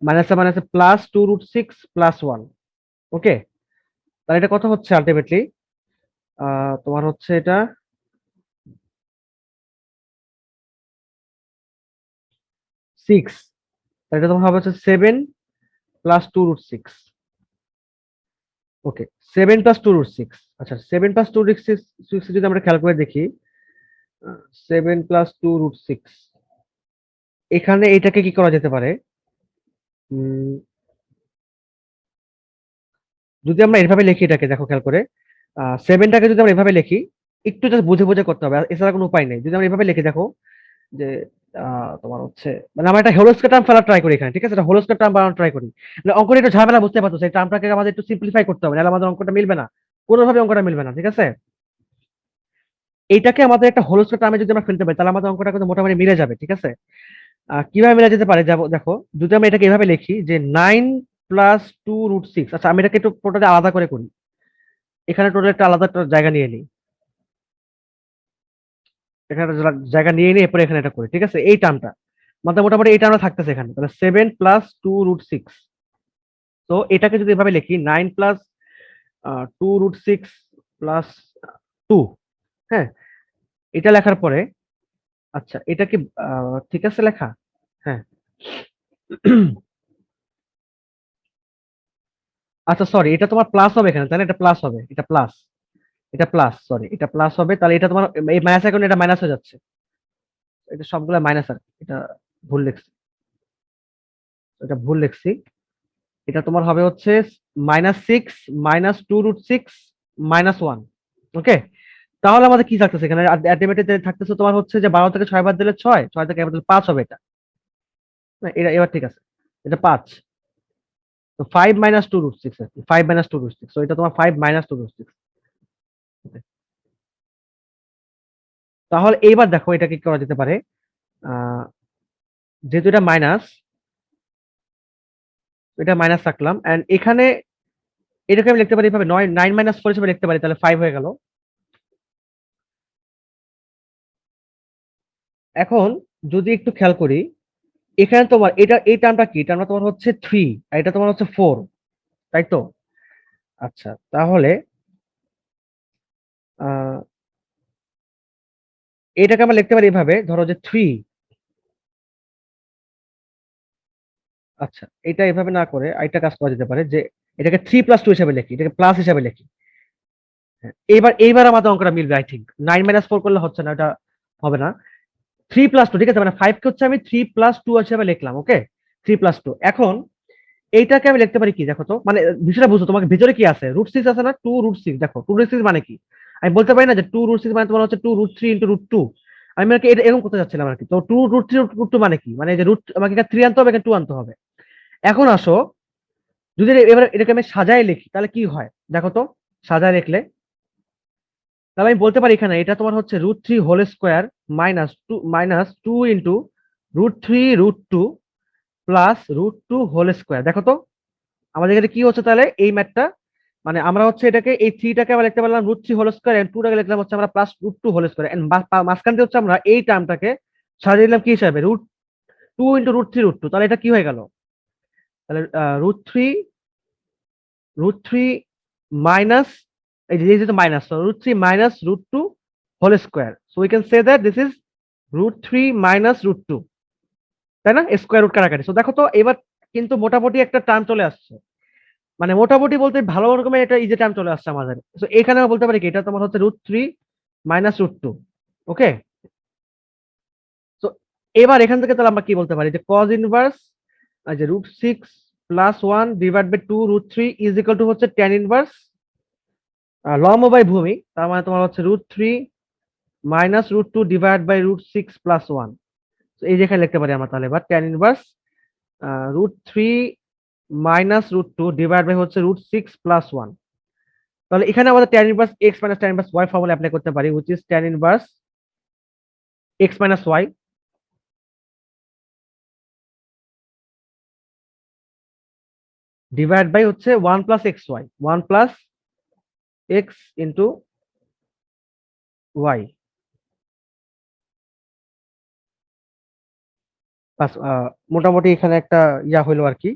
মাইনাসে মাইনাসে +2√6+1, ওকে। তাহলে এটা কত হচ্ছে আলটিমেটলি? তোমার হচ্ছে এটা 6, তাহলে এটা তোমার হবে হচ্ছে 7 + 2√6, ওকে। 7 + 2√6, আচ্ছা 7 + 2√6 যদি আমরা খেয়াল করে দেখি, 7 + 2√6, এখানে এটাকে কি করা যেতে পারে? উম, যদি আমরা এভাবে লিখি, এটাকে দেখো খেয়াল করে, 7টাকে যদি আমরা এভাবে লিখি, একটু জাস্ট বুঝে বুঝে করতে হবে, আর এছাড়া কোনো উপায় নেই। যদি আমরা এভাবে লিখি দেখো যে তোমার হচ্ছে মানে আমরা একটা হোলস্কার টার্ম ফেলার ট্রাই করি এখানে, ঠিক আছে, এটা হোলস্কার টার্ম বানানোর ট্রাই করি, মানে অঙ্কটা একটু ঝামেলা বুঝতে পারছো, সেই টার্মটাকে আমাদের একটু সিম্পলিফাই করতে হবে, নাহলে আমাদের অঙ্কটা মিলবে না, কোনোভাবে অঙ্কটা মিলবে না, ঠিক আছে। এইটাকে আমাদের একটা হোল স্কয়ার টার্মে যদি আমরা ফেলতে পারি তাহলে আমাদের অঙ্কটা কিন্তু মোটামুটি মিলে যাবে, ঠিক আছে? কিভাবে মিলে যেতে পারে দেখো, যদি আমি এটাকে এভাবে লিখি যে 9 + 2√6, আচ্ছা আমি এটাকে একটু টোটালি আলাদা করে করি, এখানে টোটাল একটা আলাদা একটা জায়গা নিয়ে নিই, এখানে একটা জায়গা নিয়ে নিই, এরপরে এখানে এটা করি, ঠিক আছে? এই টার্মটা মোটামুটি এই টার্মটা থাকতেছে এখানে, তাহলে 7 + 2√6। তো এটাকে যদি এভাবে লিখি 9 + 2√6 + 2, হ্যাঁ, এটা লেখার পরে আচ্ছা এটা কি ঠিক আছে লেখা? হ্যাঁ। আচ্ছা সরি, এটা তোমার প্লাস হবে এখানে, তাহলে এটা প্লাস হবে, এটা প্লাস, এটা প্লাস, সরি এটা প্লাস হবে, তাহলে এটা তোমার এই মাইনাস এখন এটা মাইনাস হয়ে যাচ্ছে, এটা সবগুলো মাইনাস, আর এটা ভুল লিখছি, এটা ভুল লিখছি, এটা তোমার হবে হচ্ছে -6 - 2√6 -1। ওকে, তাহলে আমাদের কি থাকতেছে এখানে আলটিমেটলি থাকতেছে তোমার হচ্ছে যে 12 থেকে 6 বাদ দিলে 6, 6 থেকে এবার 5 হবে এটা, না, এটা এবার ঠিক আছে, এটা 5। তো 5 - 2√6 আর কি, 5 - 2√6, তো এটা তোমার 5 - 2√6। তাহলে এইবার দেখো এটা কি করা যেতে পারে, আহ যেহেতু এটা মাইনাস, এটা মাইনাস রাখলাম, এন্ড এখানে এটাকে আমি লিখতে পারি এভাবে 9 - 4 হিসেবে লিখতে পারি, তাহলে 5 হয়ে গেল। এখন যদি একটু খেয়াল করি, এখানে তোমার এটা এই টার্মটা কি, টার্মটা তোমার হচ্ছে 3 আর এটা তোমার হচ্ছে 4, তাই তো? আচ্ছা তাহলে আহ এটাকে আমরা লিখতে পারি এভাবে, ধরো যে 3, আচ্ছা এটা এভাবে না করে আরেকটা কাজ করা যেতে পারে যে এটাকে 3 + 2 হিসেবে লিখি, এটাকে প্লাস হিসেবে লিখি। হ্যাঁ, এইবার আমাদের অঙ্কটা মিলবে আই থিঙ্ক, 9 - 4 করলে হচ্ছে না, এটা হবে না। 3 + 2, ঠিক আছে, মানে 5 কে হচ্ছে আমি 3 + 2 হিসেবে লিখলাম, ওকে, 3 + 2। এখন এইটাকে আমি লিখতে পারি কি দেখো তো, মানে বিষয়টা বুঝো, তোমাকে ভিতরে কি আছে, √6 আছে না, 2√6, দেখো 2√6 মানে কি, আমি বলতে পারি না যে 2√6 মানে তোমার হচ্ছে 2√3 × √2, আমি আর কি এটা এরকম করতে যাচ্ছিলাম আর কি। তো 2√3 √2 মানে কি, মানে যে রুট আমাকে এখানে 3 আনতে হবে, এখানে 2 আনতে হবে। এখন আসো, যদি এবার এটাকে আমি সাজায় লিখি তাহলে কি হয় দেখো তো, সাজায় লিখলে তাহলে আমি বলতে পারি এখানে এটা তোমার হচ্ছে √3 হোল স্কোয়ার -2 *√3√2 +√2 হোল স্কোয়ার। দেখো তো আমাদের এখানে কি হচ্ছে তাহলে এই ম্যাথটা, মানে আমরা হচ্ছে এটাকে এই 3টাকে আমরা লিখতে পারলাম √3 হোল স্কোয়ার, এন্ড 2টাকে লিখলাম হচ্ছে আমরা +√2 হোল স্কোয়ার, এন্ড মাঝখান দিয়ে হচ্ছে আমরা এই টার্মটাকে সাজিয়ে দিলাম কি হিসাবে, √2 * √3√2, তাহলে এটা কি হয়ে গেল, তাহলে √3 মাইনাস, এই যে যেহেতু minus, √3 - √2 whole square, so we can say that this is √3 - √2, তাই না, স্কোয়ার রুট কাটাকাটি। সো দেখো তো এবার কিন্তু মোটামুটি একটা টার্ম চলে আসছে, মানে মোটামুটি বলতে ভালো রকমের এটা ইজি টার্ম চলে আসছে আমাদের। তো এখানে আমরা বলতে পারি কি এটা তোমার হচ্ছে √3 - √2। ওকে, তো এবার এখান থেকে তাহলে আমরা কি বলতে পারি যে cos ইনভার্স যে √6 + 1 / 2√3 ইজ ইকুয়াল টু হচ্ছে tan ইনভার্স লম্ব বাই ভূমি, তার মানে তোমার হচ্ছে √3 - √2 / √6 + 1। তো এই যেখানে লিখতে পারি আমরা তাহলে এবার tan ইনভার্স √3 - √2 হচ্ছে √6 + 1। তাহলে এখানে আমাদের tan inverse x - tan inverse y formula apply করতে পারি, which is tan inverse x - y হচ্ছে 1 + xy, 1 + x into y plus মোটামুটি এখানে একটা ইয়া হইলো আর কি।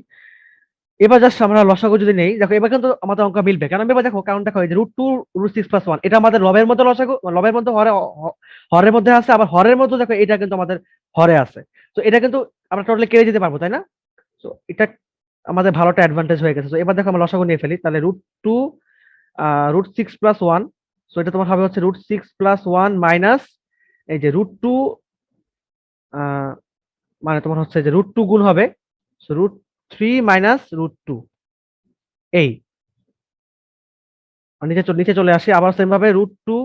এবার জাস্ট আমরা লসাগু যদি নেই, দেখো এবার কিন্তু আমাদের অঙ্ক মিলবে, কারণ এবার দেখো, কারণ দেখো এই যে √2 √6 + 1 এটা আমাদের লবের মধ্যে লসাগু, লবের মধ্যে হরের মধ্যে আছে, আবার হরের মধ্যে দেখো এটা কিন্তু আমাদের হরে আছে। তো এটা কিন্তু আমরা টোটালি কেটে দিতে পারবো, তাই না? তো এটা আমাদের ভালো একটা অ্যাডভান্টেজ হয়ে গেছে। তো এবার দেখো আমরা লসাগু নিয়ে ফেলি, তাহলে √2 √6 + 1, সো এটা তোমার হবে হচ্ছে √6 + 1 মাইনাস এই যে √2, মানে তোমার হচ্ছে যে √2 গুণ হবে, সো √3 - √2, এই আর নিচে চলে আসি আবার সেম ভাবে, √2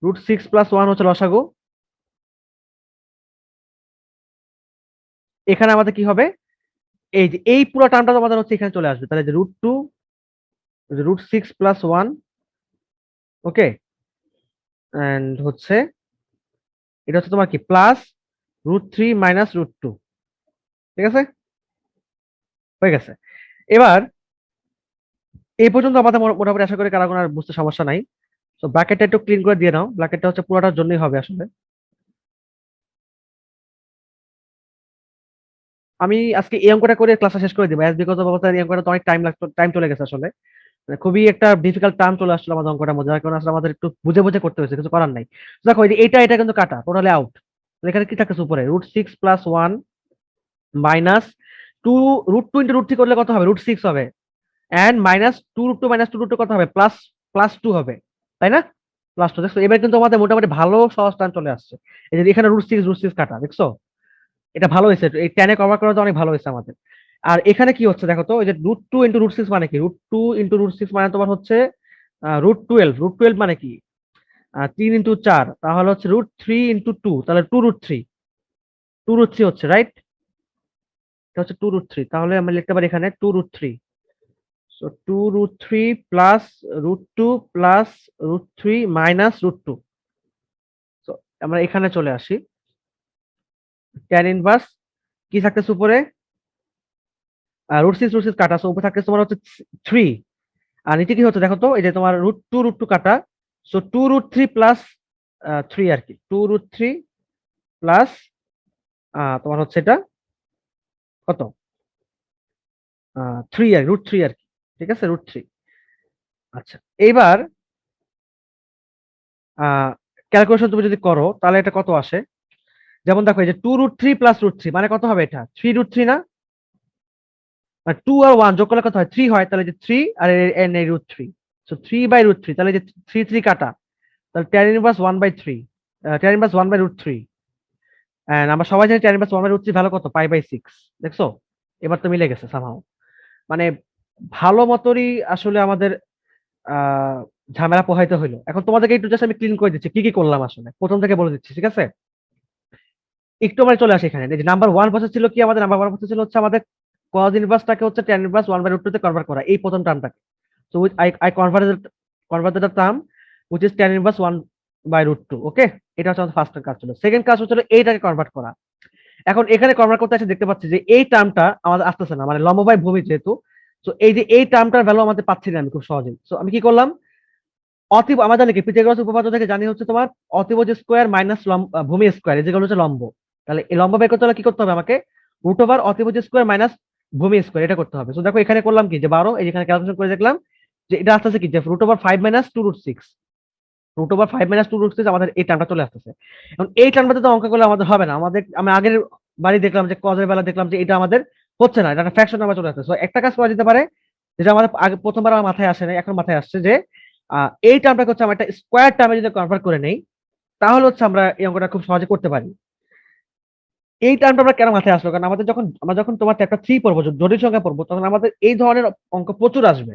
√6 + 1 হচ্ছে লসাগু, এখানে আমাদের কি হবে, এই যে এই পুরো টার্মটা আমাদের হচ্ছে এখানে চলে আসবে, তাহলে যে √2 √6 + 1, ওকে, এন্ড হচ্ছে এটা হচ্ছে তোমার কি প্লাস √3 মাইনাস √2। ঠিক আছে, হয়ে গেছে। এবার এই পর্যন্ত আমাদের মোটামুটি আশা করি কারো কোনো আর বুঝতে সমস্যা নাই। তো ব্র্যাকেটটা একটু ক্লিন করে দিয়ে নাও, ব্র্যাকেটটা হচ্ছে পুরোটার জন্যই হবে আসলে। আমি আজকে এই অঙ্কটা করে ক্লাসটা শেষ করে দিবো, অ্যাজ বিকজ অফ এই অঙ্কটা তো অনেক টাইম লাগতো, টাইম চলে গেছে আসলে। মানে খুবই একটা ডিফিকাল্ট টার্ম চলে আসলো আমাদের অঙ্কটার মধ্যে, যার কারণে আসলে আমাদের একটু বুঝে বুঝে করতে হয়েছে, কিছু করার নাই। দেখো এই যে এটা কিন্তু কাটা টোটালি আউট। এখানে কি থাকতেছে উপরে √6 + 1 মাইনাস 2, √2 ইন্টু √3 করলে কত হবে, √6 হবে। এন্ড মাইনাস 2 √2 মাইনাস 2 √2 কত হবে, প্লাস প্লাস 2 হবে, তাই না? প্লাস 2 দেখছো, এবার কিন্তু আমাদের মোটামুটি ভালো সহজ টার্ম চলে আসছে। এই যে এখানে √6 কাটা দেখছো, এটা ভালো হয়েছে, এই টেনে কভার করা অনেক ভালো হয়েছে আমাদের। আর এখানে কি হচ্ছে দেখো তো, ওই যে √2 ইন্টু √6 মানে কি, √2 ইন্টু √6 মানে তোমার হচ্ছে √12, √12 মানে কি 3 ইন্টু 4, তাহলে হচ্ছে √3 ইন্টু 2, তাহলে 2 √3, 2 √3 হচ্ছে রাইট, এটা হচ্ছে 2 √3, তাহলে আমরা লিখতে পারি এখানে 2 √3। So 2 √3 plus √2 plus √3 minus √2। তো আমরা এখানে চলে আসি, ট্যান ইনভার্স কি থাকতেছে উপরে, √6 কাটা, সো উপরে থাকতেছে তোমার হচ্ছে 3। আর নিচে কি হচ্ছে দেখো তো, এই যে তোমার √2 কাটা, সো 2 √3 প্লাস 3 আর কি, 2 √3 প্লাস তোমার হচ্ছে এটা কত, 3 আর √3 আর কি। ঠিক আছে, √3। আচ্ছা, এইবার ক্যালকুলেশন তুমি যদি করো তাহলে এটা কত আসে, যেমন দেখো এই যে 2 √3 প্লাস √3 মানে কত হবে, এটা 3 √3 না, আর 2 আর 1 যোগ করলে কত হয়, 3 হয়, তাহলে যে 3 আর এই √3, সো 3/√3, তাহলে যে 3 কাটা, তাহলে tan inverse 1/3, tan inverse 1/√3। And আমরা সবাই জানি tan ইনভার্স 1/√3 ভ্যালু কত, π/6। দেখছো, এবার তো মিলে গেছে সামহাও। মানে ভালো মতোই আসলে আমাদের আহ ঝামেলা পোহাইতে হইলো। এখন তোমাদেরকে একটু জাস্ট আমি ক্লিন করে দিচ্ছি কি কি করলাম আসলে, প্রথম থেকে বলে দিচ্ছি, ঠিক আছে? একটু মানে চলে আসে এখানে, এই যে নাম্বার 1 প্রসেস ছিল কি, আমাদের নাম্বার 1 প্রসেস ছিল হচ্ছে আমাদের cos ইনভার্সটাকে হচ্ছে tan ইনভার্স 1/√2 তে কনভার্ট করা, এই প্রথম টার্মটাকে। So I converted the term which is tan inverse 1/√2। Okay, এটা হচ্ছে আমাদের ফার্স্ট কাজ ছিল। সেকেন্ড কাজ হচ্ছে এইটাকে কনভার্ট করা। এখন এখানে কনভার্ট করতে এসে দেখতে পাচ্ছি যে এই টার্মটা আমাদের আসতেছে না, মানে লম্ব বাই ভূমি যেহেতু, তো এই যে এই টার্মটার ভ্যালু আমাদের পাচ্ছি না আমি খুব সহজেই। তো আমি কি করলাম, অতীব আমরা জানি কি পিথাগোরাস উপপাদ্য থেকে জানি হচ্ছে তোমার অতিভুজ স্কোয়ার মাইনাস ভূমি স্কোয়ার, যেগুলো হচ্ছে লম্ব। তাহলে এই লম্ব বের করতে হলে কি করতে হবে আমাকে, √ওভার অতিভুজ স্কোয়ার মাইনাস ভূমি স্কোয়ার, এটা করতে হবে। তো দেখো এখানে করলাম কি, যে 12, এই যেখানে ক্যালকুলেশন করে দেখলাম যে এটা আসতেছে কি, যে √5 মাইনাস 2 √6, √5 মাইনাস 2 √6 আমাদের এই টার্মটা চলে আসতেছে। এখন এই টার্মটাতে তো অঙ্ক করলে আমাদের হবে না, আমাদের আমি আগের বাড়ি দেখলাম যে কজের বেলা দেখলাম যে এটা আমাদের হচ্ছে না, এটা একটা ফ্র্যাকশন নাম্বার চলে আসছে। তো একটা কাজ করা যেতে পারে, যেটা আমাদের আগে প্রথমবার আমার মাথায় আসে না, এখন মাথায় আসছে, যে এই টার্মটাকে হচ্ছে আমরা একটা স্কোয়ার টার্মে যদি কনভার্ট করে নেই, তাহলে হচ্ছে আমরা এই অঙ্কটা খুব সহজে করতে পারি। এই টার্মটা আমরা কেন মাথায় আসলো, কারণ আমাদের যখন আমরা যখন তোমার চ্যাপ্টার 3 পড়বো, জটিল সংখ্যা পড়বো, তখন আমাদের এই ধরনের অঙ্ক প্রচুর আসবে,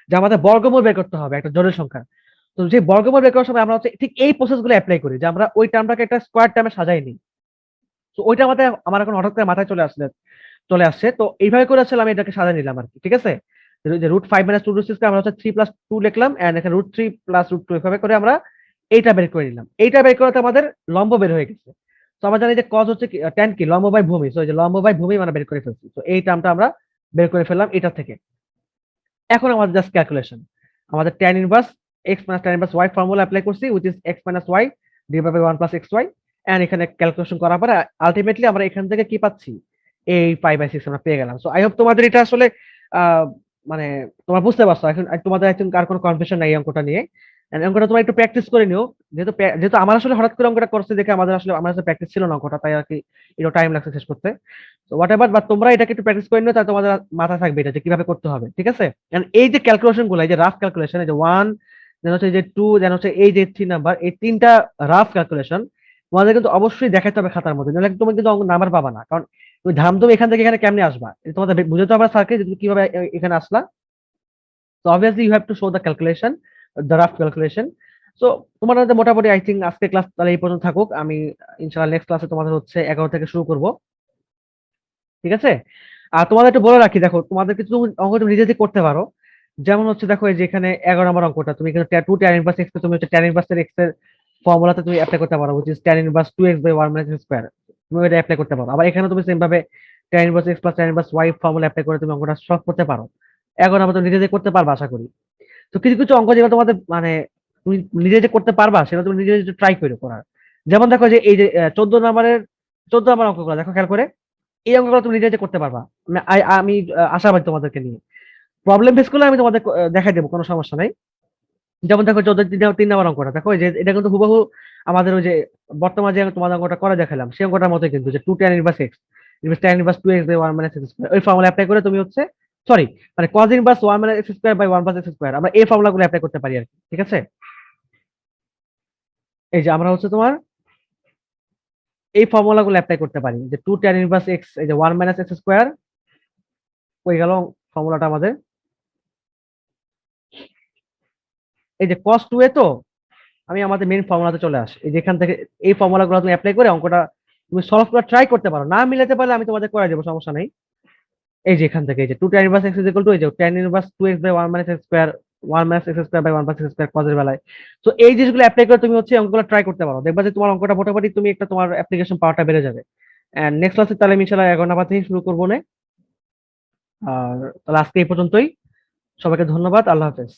যে আমাদের বর্গমূল বের করতে হবে একটা জটিল সংখ্যা। তো যে বর্গমূল বের করার সময় আমরা হচ্ছে ঠিক এই প্রসেস গুলো অ্যাপ্লাই করি, যে আমরা ওই টার্মটাকে একটা স্কোয়ার টার্মে সাজাই নিই। তো ওইটা আমাদের আমার এখন হঠাৎ করে মাথায় চলে আসছে, তো এইভাবে করে আসলে আমি এটাকে সাজাই নিলাম আর কি। ঠিক আছে, যে √5 মাইনাস 2 √6 আমরা হচ্ছে 3 + 2 লিখলাম, এন্ড এখানে √3 + √2 এভাবে করে আমরা এইটা বের করে নিলাম। এইটা বের করাতে আমাদের লম্ব বের হয়ে গেছে। তো আমরা জানি যে কজ হচ্ছে ট্যান কি, লম্ব বাই ভূমি, তো এই যে লম্ব বাই ভূমি মানে বের করে ফেলছি, তো এই টার্মটা আমরা বের করে ফেললাম এটা থেকে। এখন আমাদের জাস্ট ক্যালকুলেশন, আমাদের tan inverse x minus tan inverse y formula apply করছি, which is x minus y divided by 1 + xy, and এখানে ক্যালকুলেশন করার পরে আলটিমেটলি আমরা এখান থেকে কি পাচ্ছি, এই π/6 আমরা পেয়ে গেলাম। সো আই হোপ তোমাদের এটা আসলে আহ, মানে তোমরা বুঝতে পারছো। এখন আর তোমাদের একদম আর কোনো কনফিউশন নাই এই অঙ্কটা নিয়ে। And অঙ্কটা তোমরা একটু প্র্যাকটিস করে নিও, যেহেতু আমার আসলে হঠাৎ করে অঙ্কটা করছে দেখে আমার আসলে প্র্যাকটিস ছিল না অঙ্কটা, তাই আর কি একটু টাইম লাগছে শেষ করতে। তো হোয়াট এভার, বাট তোমরা এটাকে একটু প্র্যাকটিস করে নিও, তাহলে তোমাদের মাথায় থাকবে এটা যে কিভাবে করতে হবে। ঠিক আছে, And এই যে ক্যালকুলেশন গুলো, এই যে রাফ ক্যালকুলেশন, এই যে 1, দেন হচ্ছে এই যে 2, দেন হচ্ছে এই যে 3 নাম্বার, এই তিনটা রাফ ক্যালকুলেশন তোমাদের কিন্তু অবশ্যই দেখাতে হবে খাতার মধ্যে, নাহলে তুমি কিন্তু নাম্বার পাবা না। কারণ তুমি ধামধুম এখান থেকে এখানে কেমনে আসবা, এটা তোমাদের বুঝতে হবে স্যারকে যে তুমি কিভাবে এখানে আসলা। তো obviously you have to show the calculation, the rough calculation. So তোমাদের মোটামুটি আই থিঙ্ক আজকে ক্লাস তাহলে এই পর্যন্ত থাকুক। আমি ইনশাআল্লাহ নেক্সট ক্লাসে তোমাদের হচ্ছে 11 থেকে শুরু করব। ঠিক আছে, আর তোমাদের একটু বলে রাখি, দেখো তোমাদের কিছু অঙ্ক তুমি নিজে থেকে করতে পারো। যেমন হচ্ছে দেখো এই যে এখানে 11 নম্বর অঙ্কটা, তুমি এখানে 2 tan ইনভার্স x, তুমি হচ্ছে tan ইনভার্স এর x এর ফর্মুলাতে তুমি অ্যাপ্লাই করতে পারো, which is tan inverse 2x by 1 minus x square, তুমি এটা অ্যাপ্লাই করতে পারো। আবার এখানে তুমি সেম ভাবে tan inverse x plus tan inverse y formula apply করে তুমি অঙ্কটা সলভ করতে পারো। এখন আবার তুমি নিজে যে করতে পারবা আশা করি। তো কিছু কিছু অঙ্ক যেগুলো তোমাদের মানে তুমি নিজে যে করতে পারবা সেটা তুমি নিজে নিজে ট্রাই করে করার। যেমন দেখো যে এই যে 14 নম্বর অঙ্কগুলো দেখো খেয়াল করে, এই অঙ্কগুলো তুমি নিজে নিজে করতে পারবা। আমি আশাবাদী তোমাদেরকে নিয়ে। প্রবলেম ফেস করলে আমি তোমাদের দেখাই দেবো, কোনো সমস্যা নাই। যেমন দেখো 14 3 নম্বর অঙ্কটা দেখো, এই যে এটা কিন্তু হুবহু আমাদের ওই যে বর্তমানে যে তোমাদের অঙ্কটা করে দেখালাম সেই অঙ্কটার মতোই কিন্তু, যে 2 tan inverse x inverse tan inverse 2x by 1 minus x square, ওই ফর্মুলা অ্যাপ্লাই করে তুমি হচ্ছে সরি মানে cos inverse 1 minus x square by 1 plus x square, আমরা এই ফর্মুলাগুলো অ্যাপ্লাই করতে পারি আর কি। ঠিক আছে, এই যে আমরা হচ্ছে তোমার এই ফর্মুলাগুলো অ্যাপ্লাই করতে পারি, যে 2 tan inverse x, এই যে 1 minus x square, হয়ে গেল ফর্মুলাটা আমাদের। এই যে cos 2a, তো আমি আমাদের মেইন ফর্মুলাতে চলে আসি। এই যে এখান থেকে এই ফর্মুলাগুলো তুমি অ্যাপ্লাই করে অঙ্কটা তুমি সলভ করে ট্রাই করতে পারো, না মিলাতে পারলে আমি তোমাদের করে দেবো, সমস্যা নেই। এই যে এখান থেকে এই যে 2 tan inverse x is equal to এই যে tan inverse 2x by 1 minus x square, 1 minus x square by 1 plus x square cos এর বেলায়। তো এই জিনিসগুলো অ্যাপ্লাই করে তুমি হচ্ছে অঙ্কগুলো ট্রাই করতে পারো, দেখবা যে তোমার অঙ্কটা মোটামুটি তুমি একটা তোমার অ্যাপ্লিকেশন পাওয়ারটা বেড়ে যাবে। এন্ড নেক্সট ক্লাসে তাহলে আমি ইনশাআল্লাহ 11 নাম্বার থেকে শুরু করবো না। আর তাহলে আজকে এই পর্যন্তই। সবাইকে ধন্যবাদ, আল্লাহ হাফেজ।